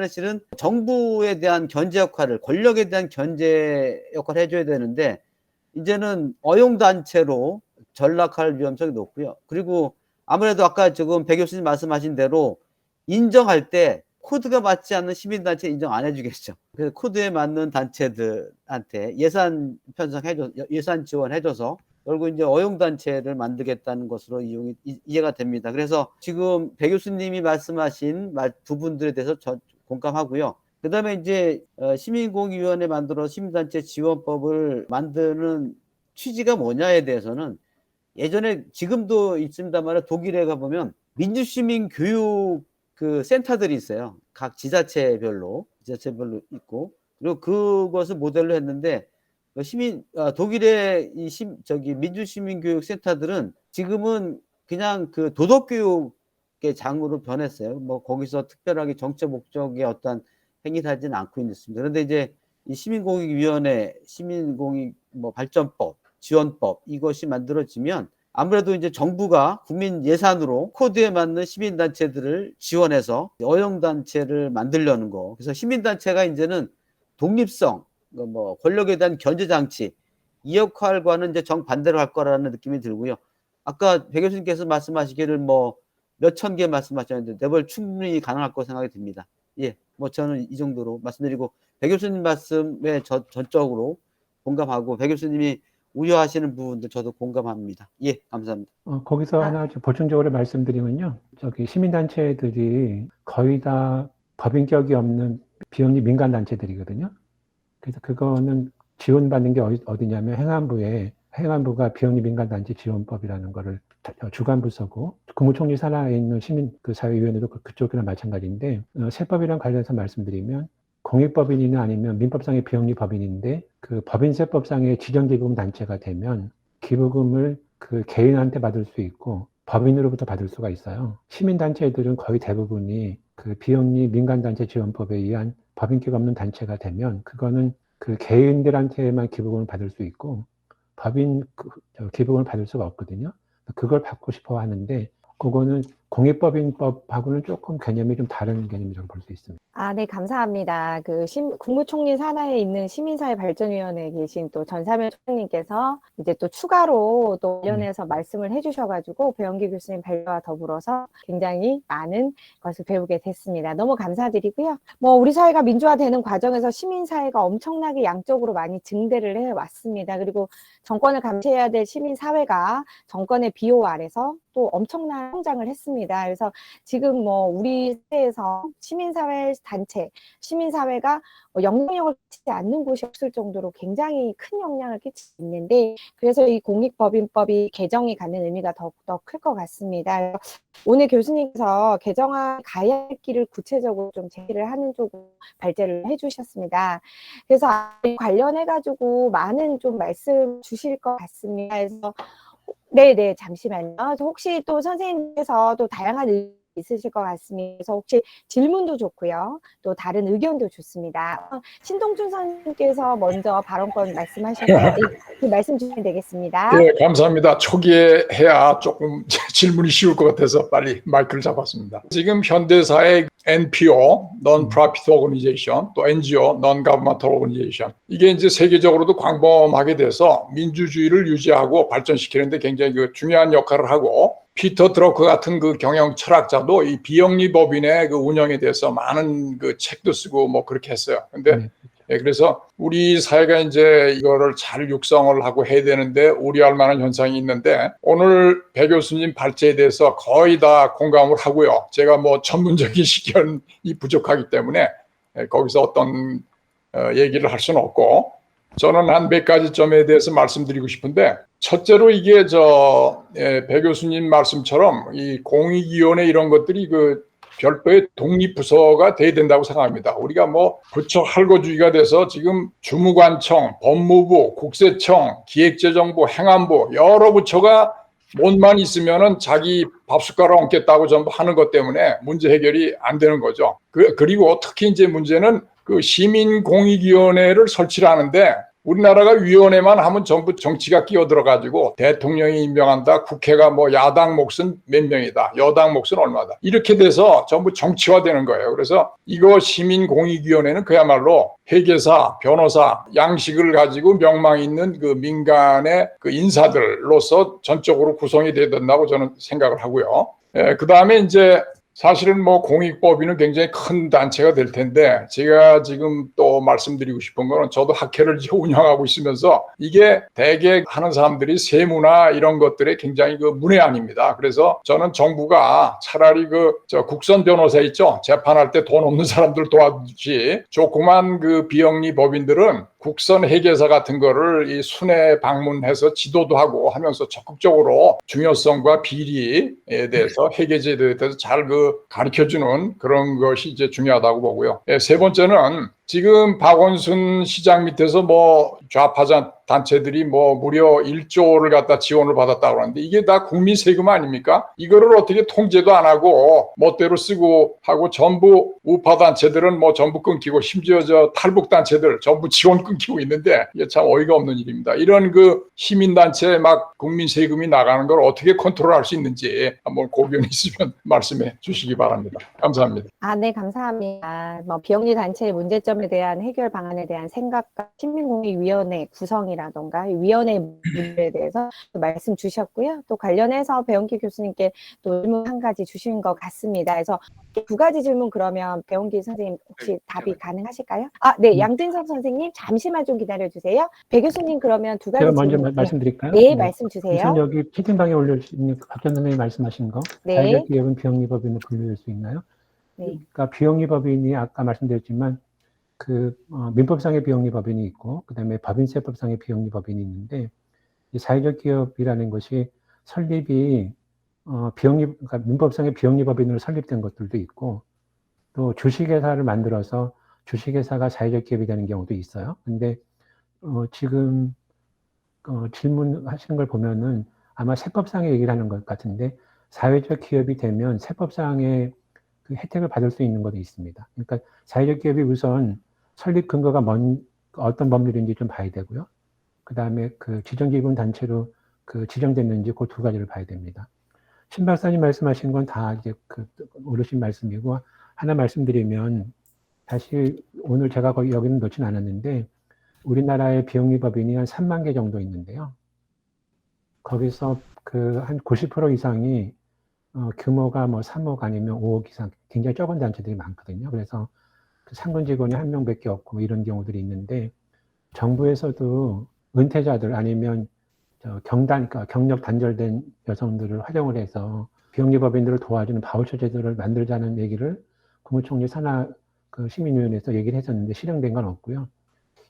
실은 정부에 대한 견제 역할을, 권력에 대한 견제 역할을 해줘야 되는데 이제는 어용단체로 전락할 위험성이 높고요. 그리고 아무래도 아까 지금 배 교수님 말씀하신 대로 인정할 때 코드가 맞지 않는 시민단체 인정 안 해주겠죠. 그래서 코드에 맞는 단체들한테 예산 지원해줘서 결국 이제 어용단체를 만들겠다는 것으로 이해가 됩니다. 그래서 지금 배 교수님이 말씀하신 부분들에 대해서 공감하고요. 그 다음에 이제 시민공익위원회 만들어 시민단체 지원법을 만드는 취지가 뭐냐에 대해서는 예전에 지금도 있습니다만 독일에 가보면 민주시민 교육 그 센터들이 있어요. 각 지자체별로 있고, 그리고 그것을 모델로 했는데 독일의 민주시민교육센터들은 지금은 그냥 그 도덕교육의 장으로 변했어요. 뭐 거기서 특별하게 정책 목적의 어떤 행위를 하지는 않고 있습니다. 그런데 이제 이 시민공익위원회, 시민공익 발전법, 지원법 이것이 만들어지면 아무래도 이제 정부가 국민 예산으로 코드에 맞는 시민단체들을 지원해서 어용단체를 만들려는 거. 그래서 시민단체가 이제는 독립성, 권력에 대한 견제장치, 이 역할과는 이제 정반대로 할 거라는 느낌이 들고요. 아까 배 교수님께서 말씀하시기를 몇천 개 말씀하셨는데 내벌 충분히 가능할 거라고 생각이 듭니다. 예, 저는 이 정도로 말씀드리고 배 교수님 말씀에 전적으로 공감하고 배 교수님이 우려하시는 부분도 저도 공감합니다. 예, 감사합니다. 거기서 하나 보충적으로 말씀드리면요. 시민단체들이 거의 다 법인격이 없는 비영리 민간단체들이거든요. 그래서 그거는 지원받는 게 어디냐면 행안부에 행안부가 비영리 민간단체 지원법이라는 거를 주관 부서고 국무총리 산하에 있는 시민 그 사회위원회도 그쪽이랑 마찬가지인데 세법이랑 관련해서 말씀드리면 공익법인이나 아니면 민법상의 비영리 법인인데 그 법인세법상의 지정기금 단체가 되면 기부금을 그 개인한테 받을 수 있고 법인으로부터 받을 수가 있어요. 시민단체들은 거의 대부분이 그 비영리 민간단체 지원법에 의한 법인기가 없는 단체가 되면 그거는 그 개인들한테만 기부금을 받을 수 있고 법인 기부금을 받을 수가 없거든요. 그걸 받고 싶어 하는데 그거는 공익법인법하고는 조금 개념이 좀 다른 개념이라고 볼 수 있습니다. 네, 감사합니다. 국무총리 산하에 있는 시민사회발전위원회에 계신 또 전사면 총장님께서 이제 또 추가로 또 관련해서 말씀을 해주셔가지고 배영기 교수님 발표와 더불어서 굉장히 많은 것을 배우게 됐습니다. 너무 감사드리고요. 우리 사회가 민주화되는 과정에서 시민사회가 엄청나게 양적으로 많이 증대를 해왔습니다. 그리고 정권을 감시해야 될 시민사회가 정권의 비호 아래서 또 엄청난 성장을 했습니다. 그래서 지금 우리 사회에서 시민사회 단체, 시민사회가 영향력을 끼치지 않는 곳이 없을 정도로 굉장히 큰 영향을 끼치고 있는데 그래서 이 공익법인법이 개정이 갖는 의미가 더욱더 클 것 같습니다. 오늘 교수님께서 개정안 가야 할 길을 구체적으로 좀 제시를 하는 쪽으로 발제를 해주셨습니다. 그래서 관련해가지고 많은 좀 말씀 주실 것 같습니다. 그래서 네네, 잠시만요. 혹시 또 선생님께서 또 다양한 의견이 있으실 것 같습니다. 그래서 혹시 질문도 좋고요. 또 다른 의견도 좋습니다. 신동준 선생님께서 먼저 발언권 말씀하셨는지 그 말씀 주시면 되겠습니다. 예, 감사합니다. 초기에 해야 조금 질문이 쉬울 것 같아서 빨리 마이크를 잡았습니다. 지금 현대사의 NPO, Non-Profit Organization, 또 NGO, Non-Governmental Organization, 이게 이제 세계적으로도 광범하게 돼서 민주주의를 유지하고 발전시키는데 굉장히 중요한 역할을 하고, 피터 드러커 같은 그 경영 철학자도 이 비영리 법인의 그 운영에 대해서 많은 그 책도 쓰고 뭐 그렇게 했어요. 근데 예, 그래서 우리 사회가 이제 이거를 잘 육성을 하고 해야 되는데 우려할 만한 현상이 있는데 오늘 배 교수님 발제에 대해서 거의 다 공감을 하고요. 제가 뭐 전문적인 식견이 부족하기 때문에 거기서 어떤 얘기를 할 수는 없고 저는 한 몇 가지 점에 대해서 말씀드리고 싶은데 첫째로 이게 배 교수님 말씀처럼 이 공익위원회 이런 것들이 그 별도의 독립부서가 돼야 된다고 생각합니다. 우리가 뭐 부처 할거주의가 돼서 지금 주무관청, 법무부, 국세청, 기획재정부, 행안부 여러 부처가 몸만 있으면은 자기 밥숟가락 얹겠다고 전부 하는 것 때문에 문제 해결이 안 되는 거죠. 그리고 특히 이제 문제는 그 시민공익위원회를 설치를 하는데 우리나라가 위원회만 하면 전부 정치가 끼어들어가지고 대통령이 임명한다. 국회가 뭐 야당 몫은 몇 명이다. 여당 몫은 얼마다. 이렇게 돼서 전부 정치화되는 거예요. 그래서 이거 시민공익위원회는 그야말로 회계사, 변호사, 양식을 가지고 명망 있는 그 민간의 그 인사들로서 전적으로 구성이 돼야 된다고 저는 생각을 하고요. 그 다음에 이제 사실은 뭐 공익법인은 굉장히 큰 단체가 될 텐데 제가 지금 또 말씀드리고 싶은 거는 저도 학회를 운영하고 있으면서 이게 대개 하는 사람들이 세무나 이런 것들에 굉장히 그 문외한입니다. 그래서 저는 정부가 차라리 국선 변호사 있죠? 재판할 때 돈 없는 사람들 도와주지 조그만 그 비영리 법인들은 국선 회계사 같은 거를 이 순회 방문해서 지도도 하고 하면서 적극적으로 중요성과 비리에 대해서 회계제도에 대해서 잘 가르쳐주는 그런 것이 이제 중요하다고 보고요. 세 번째는 지금 박원순 시장 밑에서 뭐 좌파 단체들이 뭐 무려 1조를 갖다 지원을 받았다고 하는데 이게 다 국민 세금 아닙니까? 이거를 어떻게 통제도 안 하고 멋대로 쓰고 하고 전부 우파 단체들은 뭐 전부 끊기고 심지어 탈북 단체들 전부 지원 끊기고 있는데 이게 참 어이가 없는 일입니다. 이런 그 시민단체 막 국민 세금이 나가는 걸 어떻게 컨트롤할 수 있는지 한번 고견이 있으면 말씀해 주시기 바랍니다. 감사합니다. 네, 감사합니다. 비영리 단체의 문제점에 대한 해결 방안에 대한 생각과 시민공익위원회 구성이라던가 위원회 문제에 대해서 말씀 주셨고요. 또 관련해서 배영기 교수님께 또 질문 한 가지 주신 것 같습니다. 그래서 두 가지 질문 그러면 배영기 선생님 혹시 답이 가능하실까요? 네, 양진섭 선생님 잠시만 좀 기다려주세요. 배 교수님 그러면 두 가지 제가 먼저 질문. 말씀드릴까요? 네, 말씀 주세요. 우선 여기 채팅방에 올려주신 박전 선생님이 말씀하신 거 자기가 기업은 비영리 법인으로 분류될 수 있나요? 네. 그러니까 비영리 법인이 아까 말씀드렸지만 민법상의 비영리 법인이 있고 그다음에 법인세법상의 비영리 법인이 있는데 이 사회적 기업이라는 것이 설립이 그러니까 민법상의 비영리법인으로 설립된 것들도 있고 또 주식회사를 만들어서 주식회사가 사회적 기업이 되는 경우도 있어요. 근데 지금 질문하시는 걸 보면은 아마 세법상의 얘기를 하는 것 같은데 사회적 기업이 되면 세법상의 그 혜택을 받을 수 있는 것도 있습니다. 그러니까 사회적 기업이 우선 설립 근거가 어떤 법률인지 좀 봐야 되고요. 그 다음에 그 지정기금 단체로 그 지정됐는지 그 두 가지를 봐야 됩니다. 신 박사님 말씀하신 건 다 이제 그 어르신 말씀이고 하나 말씀드리면 사실 오늘 제가 거기 여기는 놓진 않았는데 우리나라의 비영리법인이 한 3만 개 정도 있는데요. 거기서 그 한 90% 이상이 규모가 뭐 3억 아니면 5억 이상 굉장히 적은 단체들이 많거든요. 그래서 그 상근 직원이 한 명밖에 없고 뭐 이런 경우들이 있는데 정부에서도 은퇴자들 아니면 그러니까 경력 단절된 여성들을 활용을 해서 비영리법인들을 도와주는 바우처 제도를 만들자는 얘기를 국무총리 산하 그 시민위원회에서 얘기를 했었는데 실행된 건 없고요.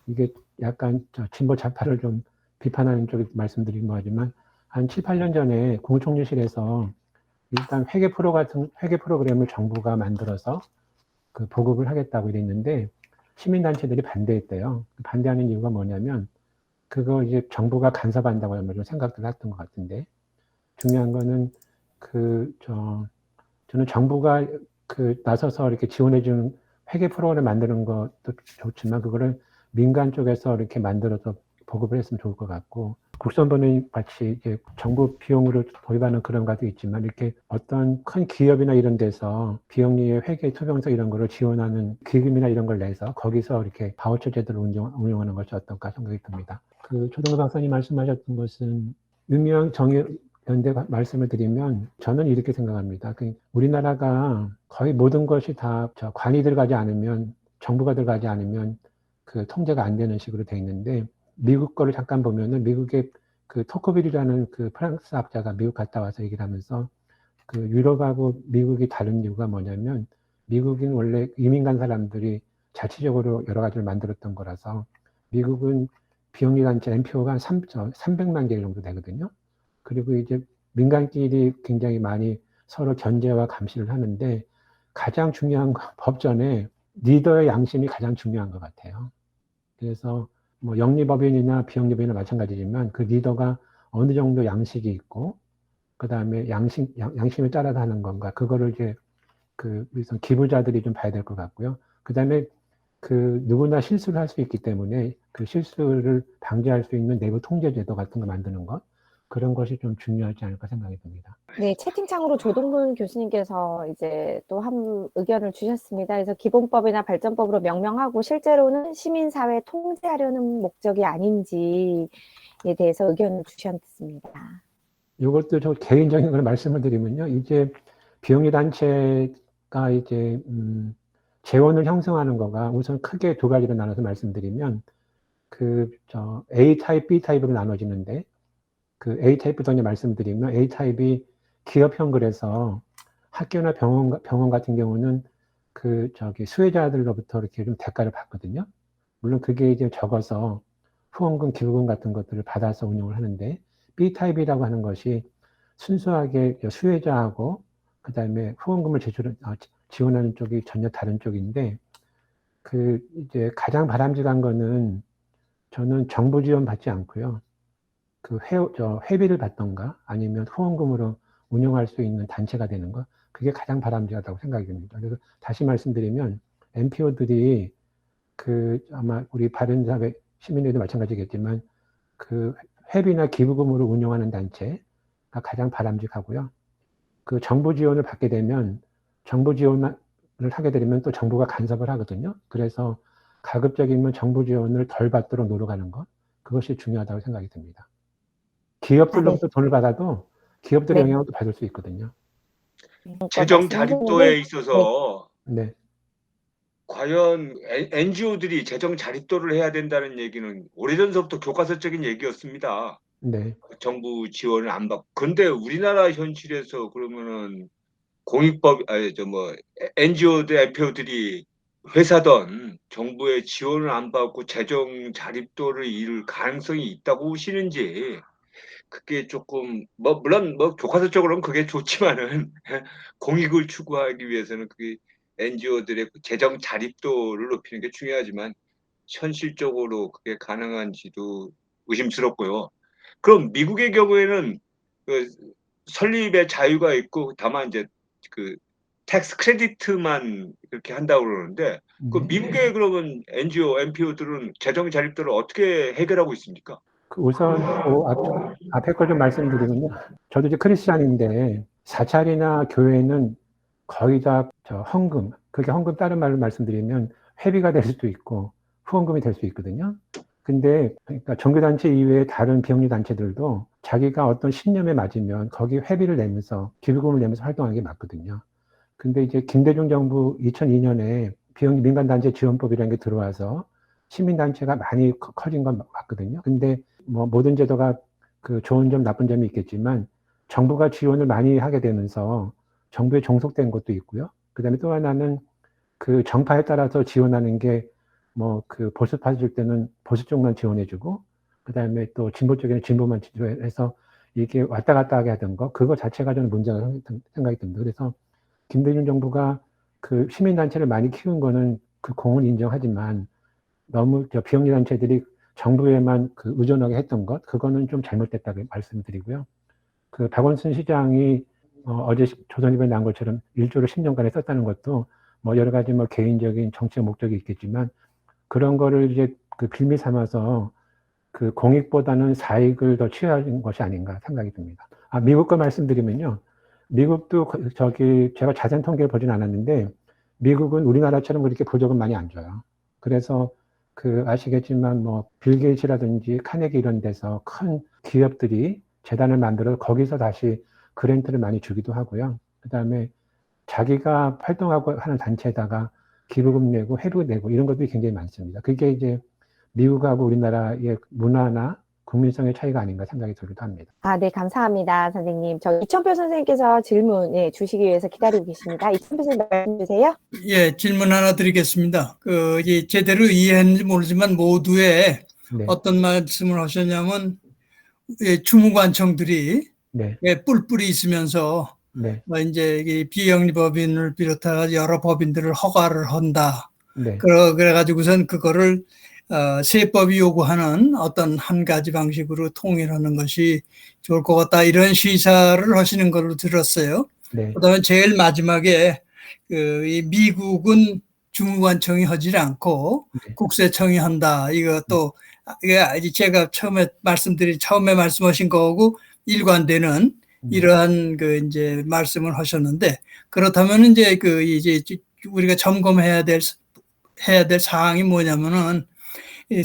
이게 약간 진보 좌파를 좀 비판하는 쪽에 말씀드린 거지만 한 7, 8년 전에 국무총리실에서 일단 회계 프로그램을 정부가 만들어서 그 보급을 하겠다고 이랬는데 시민단체들이 반대했대요. 반대하는 이유가 뭐냐면 그거 이제 정부가 간섭한다고 하는 생각들 했던 것 같은데 중요한 거는 저는 정부가 나서서 이렇게 지원해주는 회계 프로그램을 만드는 것도 좋지만 그거를 민간 쪽에서 이렇게 만들어서 보급을 했으면 좋을 것 같고 국선본인 같이 이제 정부 비용으로 도입하는 그런 것도 있지만 이렇게 어떤 큰 기업이나 이런 데서 비영리의 회계 투명성 이런 거를 지원하는 기금이나 이런 걸 내서 거기서 이렇게 바우처 제도를 운영하는 것이 어떨까 생각이 듭니다. 조동호 박사님 말씀하셨던 것은 유명 정의연대 말씀을 드리면 저는 이렇게 생각합니다. 우리나라가 거의 모든 것이 다 관이 들어가지 않으면 정부가 들어가지 않으면 그 통제가 안 되는 식으로 돼 있는데 미국 거를 잠깐 보면은 미국의 그 토크빌이라는 그 프랑스 학자가 미국 갔다 와서 얘기를 하면서 그 유럽하고 미국이 다른 이유가 뭐냐면 미국은 원래 이민 간 사람들이 자치적으로 여러 가지를 만들었던 거라서 미국은 비영리 단체 NPO가 한 300만 개 정도 되거든요. 그리고 이제 민간끼리 굉장히 많이 서로 견제와 감시를 하는데 가장 중요한 법전에 리더의 양심이 가장 중요한 것 같아요. 그래서 뭐 영리법인이나 비영리법인이나 마찬가지지만 그 리더가 어느 정도 양식이 있고 그 다음에 양심을 따라서 하는 건가 그거를 이제 우선 기부자들이 좀 봐야 될 것 같고요. 그 다음에 누구나 실수를 할 수 있기 때문에 그 실수를 방지할 수 있는 내부 통제 제도 같은 거 만드는 것 그런 것이 좀 중요하지 않을까 생각이 듭니다. 네, 채팅창으로 조동근 교수님께서 이제 또 한 의견을 주셨습니다. 그래서 기본법이나 발전법으로 명명하고 실제로는 시민사회 통제하려는 목적이 아닌지에 대해서 의견을 주셨습니다. 이것도 저 개인적인 걸 말씀을 드리면요. 이제 비영리 단체가 이제 재원을 형성하는 거가 우선 크게 두 가지로 나눠서 말씀드리면 A 타입, B 타입으로 나눠지는데 A 타입부터 이제 말씀드리면 A 타입이 기업형 그래서 학교나 병원 같은 경우는 수혜자들로부터 이렇게 좀 대가를 받거든요. 물론 그게 이제 적어서 후원금, 기부금 같은 것들을 받아서 운영을 하는데 B 타입이라고 하는 것이 순수하게 수혜자하고 그 다음에 후원금을 지원하는 쪽이 전혀 다른 쪽인데 이제 가장 바람직한 거는 저는 정부 지원 받지 않고요. 회비를 받던가 아니면 후원금으로 운영할 수 있는 단체가 되는 거 그게 가장 바람직하다고 생각이 듭니다. 그래서 다시 말씀드리면 NPO들이 아마 우리 바른사회 시민회도 마찬가지겠지만 회비나 기부금으로 운영하는 단체가 가장 바람직하고요. 정부 지원을 받게 되면 정부 지원을 하게 되면 또 정부가 간섭을 하거든요. 그래서 가급적이면 정부 지원을 덜 받도록 노력하는 것 그것이 중요하다고 생각이 듭니다. 기업들로부터 돈을 받아도 기업들의 영향도 받을 수 있거든요. 재정 자립도에 있어서 네. 과연 NGO들이 재정 자립도를 해야 된다는 얘기는 오래전서부터 교과서적인 얘기였습니다. 네. 정부 지원을 안 받고. 그런데 우리나라 현실에서 그러면은 NGO들 NPO들이 회사든 정부의 지원을 안 받고 재정 자립도를 이룰 가능성이 있다고 보시는지 그게 조금 물론 교과서적으로는 그게 좋지만은 공익을 추구하기 위해서는 그게 NGO들의 재정 자립도를 높이는 게 중요하지만 현실적으로 그게 가능한지도 의심스럽고요. 그럼 미국의 경우에는 그 설립의 자유가 있고 다만 이제 그 텍스 크레디트만 그렇게 한다고 그러는데 그 미국의 그러면 NGO, NPO들은 재정 자립도를 어떻게 해결하고 있습니까? 그 우선 앞에 걸 좀 말씀드리면요. 저도 이제 크리스찬인데 사찰이나 교회는 거의 다 헌금, 그게 헌금 다른 말로 말씀드리면 회비가 될 수도 있고 후원금이 될 수 있거든요. 근데 그러니까 종교단체 이외의 다른 비영리 단체들도 자기가 어떤 신념에 맞으면 거기 회비를 내면서 기부금을 내면서 활동하는 게 맞거든요. 근데 이제 김대중 정부 2002년에 비영리 민간단체 지원법이라는 게 들어와서 시민단체가 많이 커진 건 맞거든요. 근데 뭐 모든 제도가 그 좋은 점 나쁜 점이 있겠지만 정부가 지원을 많이 하게 되면서 정부에 종속된 것도 있고요. 그다음에 또 하나는 그 정파에 따라서 지원하는 게 뭐 그 보수파 줄 때는 보수 쪽만 지원해주고 그다음에 또 진보 쪽에는 진보만 지원해서 이게 왔다 갔다 하게 하던 거 그거 자체가 저는 문제가 생각이 듭니다. 그래서 김대중 정부가 그 시민단체를 많이 키운 거는 그 공은 인정하지만 너무 비영리 단체들이 정부에만 그 의존하게 했던 것, 그거는 좀 잘못됐다고 말씀드리고요. 그 박원순 시장이 어제 조선일보에 나온 것처럼 1조를 10년간에 썼다는 것도 뭐 여러 가지 뭐 개인적인 정치적 목적이 있겠지만 그런 거를 이제 그 빌미 삼아서 그 공익보다는 사익을 더 취하는 것이 아닌가 생각이 듭니다. 미국 거 말씀드리면요. 미국도 제가 자세한 통계를 보진 않았는데 미국은 우리나라처럼 그렇게 보조금 많이 안 줘요. 그래서 그 아시겠지만 뭐 빌 게이츠라든지 카네기 이런 데서 큰 기업들이 재단을 만들어 거기서 다시 그랜트를 많이 주기도 하고요. 그다음에 자기가 활동하고 하는 단체에다가 기부금 내고 회비 내고 이런 것들이 굉장히 많습니다. 그게 이제 미국하고 우리나라의 문화나 국민성의 차이가 아닌가 생각이 들기도 합니다. 네, 감사합니다, 선생님. 이천표 선생님께서 질문 주시기 위해서 기다리고 계십니다. 이천표 선생님 말씀 주세요. 예, 질문 하나 드리겠습니다. 제대로 이해했는지 모르지만 모두의 네. 어떤 말씀을 하셨냐면, 주무관청들이 네. 뿔뿔이 있으면서, 네. 이제 비영리 법인을 비롯해 여러 법인들을 허가를 한다. 네. 그래가지고선 그거를 세법이 요구하는 어떤 한 가지 방식으로 통일하는 것이 좋을 것 같다. 이런 시사를 하시는 걸로 들었어요. 네. 그다음에 제일 마지막에 이 미국은 주무관청이 하지 않고 네. 국세청이 한다. 이것도 제가 처음에 말씀하신 거하고 일관되는 이러한 이제 말씀을 하셨는데 그렇다면 이제 이제 우리가 점검해야 될 사항이 뭐냐면은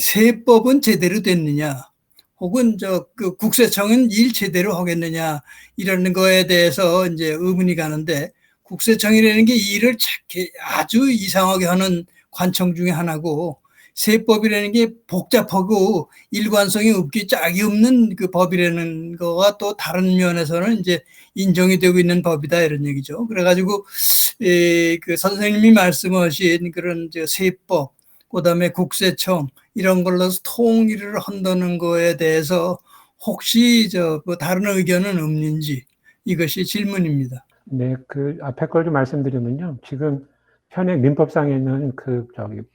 세법은 제대로 됐느냐, 혹은 국세청은 일 제대로 하겠느냐 이런 거에 대해서 이제 의문이 가는데 국세청이라는 게 일을 아주 이상하게 하는 관청 중에 하나고 세법이라는 게 복잡하고 일관성이 없기 짝이 없는 그 법이라는 거가 또 다른 면에서는 이제 인정이 되고 있는 법이다 이런 얘기죠. 그래가지고 그 선생님이 말씀하신 그런 세법, 그다음에 국세청 이런 걸로 통일을 한다는 거에 대해서 혹시 다른 의견은 없는지 이것이 질문입니다. 네, 그 앞에 걸 좀 말씀드리면요. 지금 현행 민법상에는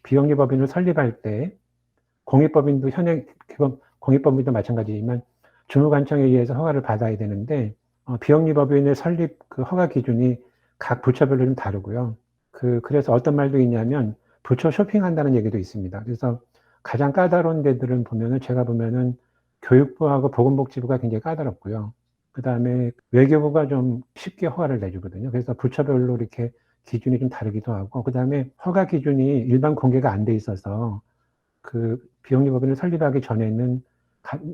비영리 법인을 설립할 때 공익법인도 현행 공익법인도 마찬가지지만 주무관청에 의해서 허가를 받아야 되는데 비영리 법인의 설립 그 허가 기준이 각 부처별로 좀 다르고요. 그래서 어떤 말도 있냐면 부처 쇼핑한다는 얘기도 있습니다. 그래서 가장 까다로운 데들은 제가 보면은 교육부하고 보건복지부가 굉장히 까다롭고요. 그 다음에 외교부가 좀 쉽게 허가를 내주거든요. 그래서 부처별로 이렇게 기준이 좀 다르기도 하고, 그 다음에 허가 기준이 일반 공개가 안 돼 있어서 그 비영리 법인을 설립하기 전에는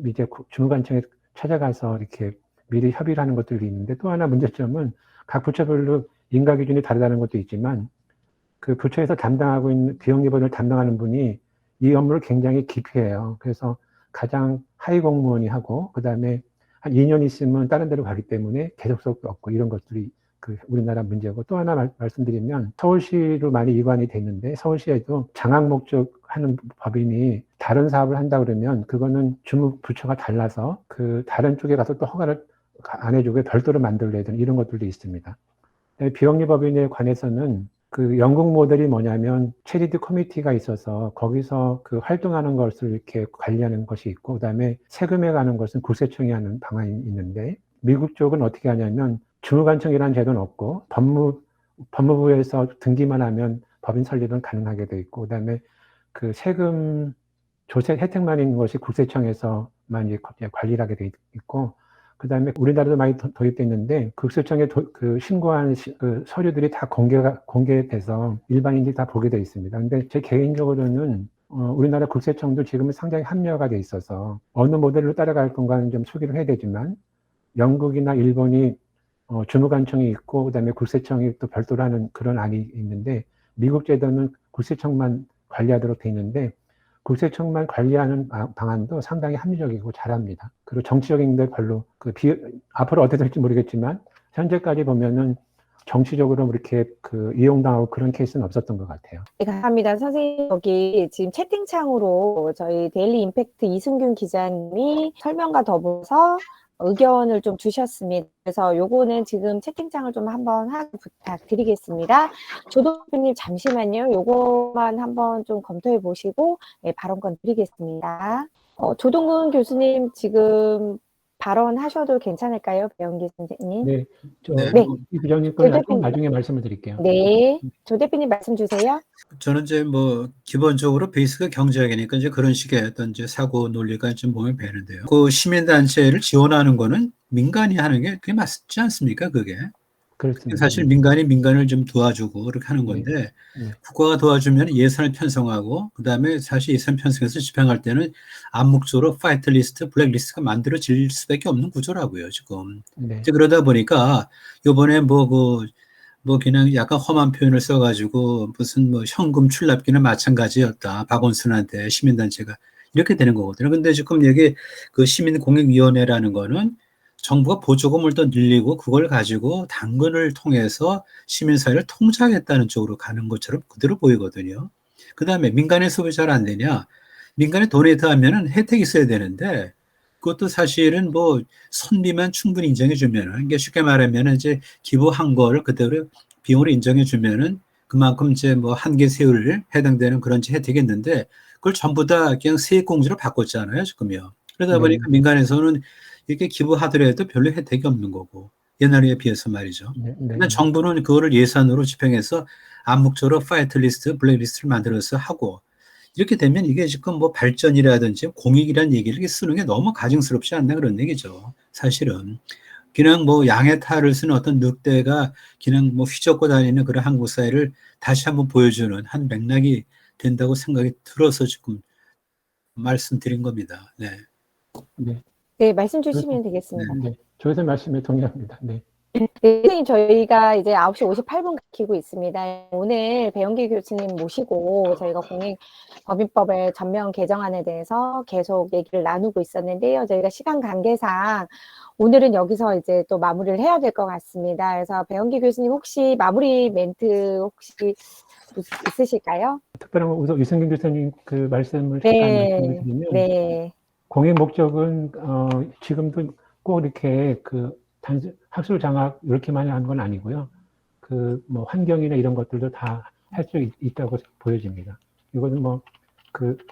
이제 주무관청에 찾아가서 이렇게 미리 협의를 하는 것들이 있는데 또 하나 문제점은 각 부처별로 인가 기준이 다르다는 것도 있지만 그 부처에서 담당하고 있는 비영리 법인을 담당하는 분이 이 업무를 굉장히 기피해요. 그래서 가장 하위 공무원이 하고 그 다음에 한 2년 있으면 다른 데로 가기 때문에 계속성도 없고 이런 것들이 우리나라 문제고 또 하나 말씀드리면 서울시로 많이 이관이 됐는데 서울시에도 장학 목적 하는 법인이 다른 사업을 한다 그러면 그거는 주무 부처가 달라서 그 다른 쪽에 가서 또 허가를 안 해주고 별도로 만들어야 되는 이런 것들도 있습니다. 비영리 법인에 관해서는 그 영국 모델이 뭐냐면 체리티 커미티가 있어서 거기서 그 활동하는 것을 이렇게 관리하는 것이 있고, 그다음에 세금에 가는 것은 국세청이 하는 방안이 있는데, 미국 쪽은 어떻게 하냐면 주무관청이라는 제도는 없고 법무부에서 등기만 하면 법인 설립은 가능하게 돼 있고, 그다음에 그 세금 조세 혜택만 있는 것이 국세청에서만 이제 관리를 하게 돼 있고, 그다음에 우리나라도 많이 도입돼 있는데 국세청에 그 신고한 그 서류들이 다 공개돼서 일반인들이 다 보게 돼 있습니다. 근데 제 개인적으로는 우리나라 국세청도 지금은 상당히 합리화가 돼 있어서 어느 모델로 따라갈 건가는 좀 소개를 해야 되지만, 영국이나 일본이 주무관청이 있고 그다음에 국세청이 또 별도로 하는 그런 안이 있는데, 미국 제도는 국세청만 관리하도록 돼 있는데 국세청만 관리하는 방안도 상당히 합리적이고 잘합니다. 그리고 정치적인 데 별로 앞으로 어떻게 될지 모르겠지만 현재까지 보면은 정치적으로 이렇게 이용당하고 그런 케이스는 없었던 것 같아요. 네, 감사합니다. 선생님, 여기 지금 채팅창으로 저희 데일리 임팩트 이승균 기자님이 설명과 더불어서 의견을 좀 주셨습니다. 그래서 요거는 지금 채팅창을 좀 한번 하고 부탁드리겠습니다. 조동근님 잠시만요. 요거만 한번 좀 검토해 보시고 발언권 드리겠습니다. 조동근 교수님 지금 발언하셔도 괜찮을까요? 배영기 선생님. 네, 네. 이 부장님 거는 나중에 말씀을 드릴게요. 네, 조 대표님 말씀 주세요. 저는 이제 뭐 기본적으로 베이스가 경제학이니까 이제 그런 식의 어떤 이제 사고 논리가 좀 몸에 배는데요. 그 시민단체를 지원하는 거는 민간이 하는 게 그게 맞지 않습니까? 그게 그렇습니다. 사실 민간이 민간을 좀 도와주고 그렇게 하는 건데, 네. 국가가 도와주면 예산을 편성하고 그다음에 사실 예산 편성해서 집행할 때는 암묵적으로 파이트 리스트, 블랙 리스트가 만들어질 수밖에 없는 구조라고요 지금. 네. 이제 그러다 보니까 이번에 뭐 그냥 약간 험한 표현을 써가지고 무슨 뭐 현금 출납기는 마찬가지였다, 박원순한테 시민단체가, 이렇게 되는 거거든요. 근데 지금 여기 그 시민공익위원회라는 거는 정부가 보조금을 더 늘리고 그걸 가지고 당근을 통해서 시민사회를 통제하겠다는 쪽으로 가는 것처럼 그대로 보이거든요. 그 다음에 민간의 수업이 잘 안 되냐? 민간에 도네이트 하면은 혜택이 있어야 되는데, 그것도 사실은 뭐 선비만 충분히 인정해 주면은, 이게 쉽게 말하면 이제 기부한 거를 그대로 비용을 인정해 주면은 그만큼 이제 뭐 한개 세율을 해당되는 그런 혜택이 있는데, 그걸 전부 다 그냥 세액공제로 바꿨잖아요, 지금요. 그러다 보니까 민간에서는 이렇게 기부하더라도 별로 혜택이 없는 거고, 옛날에 비해서 말이죠. 근데 정부는 그거를 예산으로 집행해서 암묵적으로 파이트 리스트, 블랙 리스트를 만들어서 하고, 이렇게 되면 이게 지금 뭐 발전이라든지 공익이라는 얘기를 쓰는 게 너무 가증스럽지 않나 그런 얘기죠. 사실은 그냥 뭐 양의 탈을 쓰는 어떤 늑대가 그냥 뭐 휘젓고 다니는 그런 한국 사회를 다시 한번 보여주는 한 맥락이 된다고 생각이 들어서 지금 말씀드린 겁니다. 네. 네, 말씀 주시면 되겠습니다. 네. 조 선생님 말씀에 동의합니다. 네. 네, 선생님, 저희가 이제 9시 58분 가키고 있습니다. 오늘 배영기 교수님 모시고 저희가 공익법인법의 전면 개정안에 대해서 계속 얘기를 나누고 있었는데요. 저희가 시간 관계상 오늘은 여기서 이제 또 마무리를 해야 될 것 같습니다. 그래서 배영기 교수님 혹시 마무리 멘트 혹시 있으실까요? 특별한 건 우선 이승균 교수님 그 말씀을 잠깐 네, 말씀드리면, 네, 공익 목적은 지금도 꼭 이렇게 학술 장학 이렇게만 하는 건 아니고요. 뭐 환경이나 이런 것들도 다 할 수 있다고 보여집니다. 이거는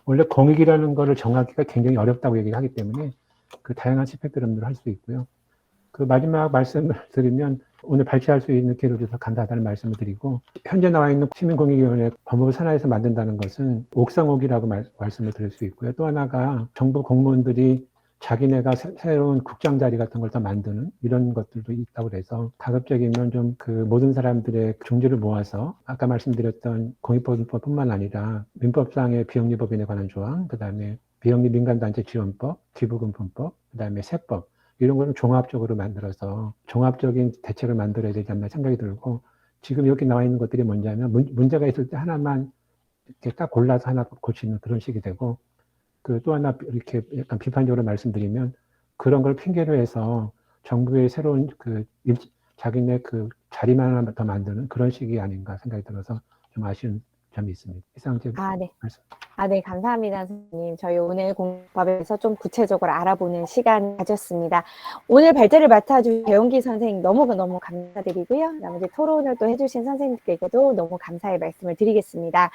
원래 공익이라는 거를 정하기가 굉장히 어렵다고 얘기하기 때문에 다양한 스펙트럼으로 할 수 있고요. 마지막 말씀을 드리면, 오늘 발췌할 수 있는 기회를 줘서 감사하다는 말씀을 드리고, 현재 나와 있는 시민공익위원회 법무부 산하에서 만든다는 것은 옥상옥이라고 말씀을 드릴 수 있고요. 또 하나가 정부 공무원들이 자기네가 새로운 국장 자리 같은 걸 더 만드는 이런 것들도 있다고 해서 가급적이면 좀 모든 사람들의 중지를 모아서 아까 말씀드렸던 공익법인법뿐만 아니라 민법상의 비영리법인에 관한 조항, 그다음에 비영리 민간단체 지원법, 기부금품법, 그다음에 세법, 이런 거는 종합적으로 만들어서 종합적인 대책을 만들어야 되지 않나 생각이 들고, 지금 여기 나와 있는 것들이 뭐냐면 문제가 있을 때 하나만 이렇게 딱 골라서 하나 고치는 그런 식이 되고, 또 하나 이렇게 약간 비판적으로 말씀드리면, 그런 걸 핑계로 해서 정부의 새로운 자기네 자리만 하나 더 만드는 그런 식이 아닌가 생각이 들어서 좀 아쉬운 점이 있습니다. 이상 제 네. 말씀. 네, 감사합니다, 선생님. 저희 오늘 공법에 대해서 좀 구체적으로 알아보는 시간 가졌습니다. 오늘 발제를 맡아주신 배용기 선생님 너무너무 감사드리고요. 나머지 토론을 또 해주신 선생님께도 너무 감사의 말씀을 드리겠습니다.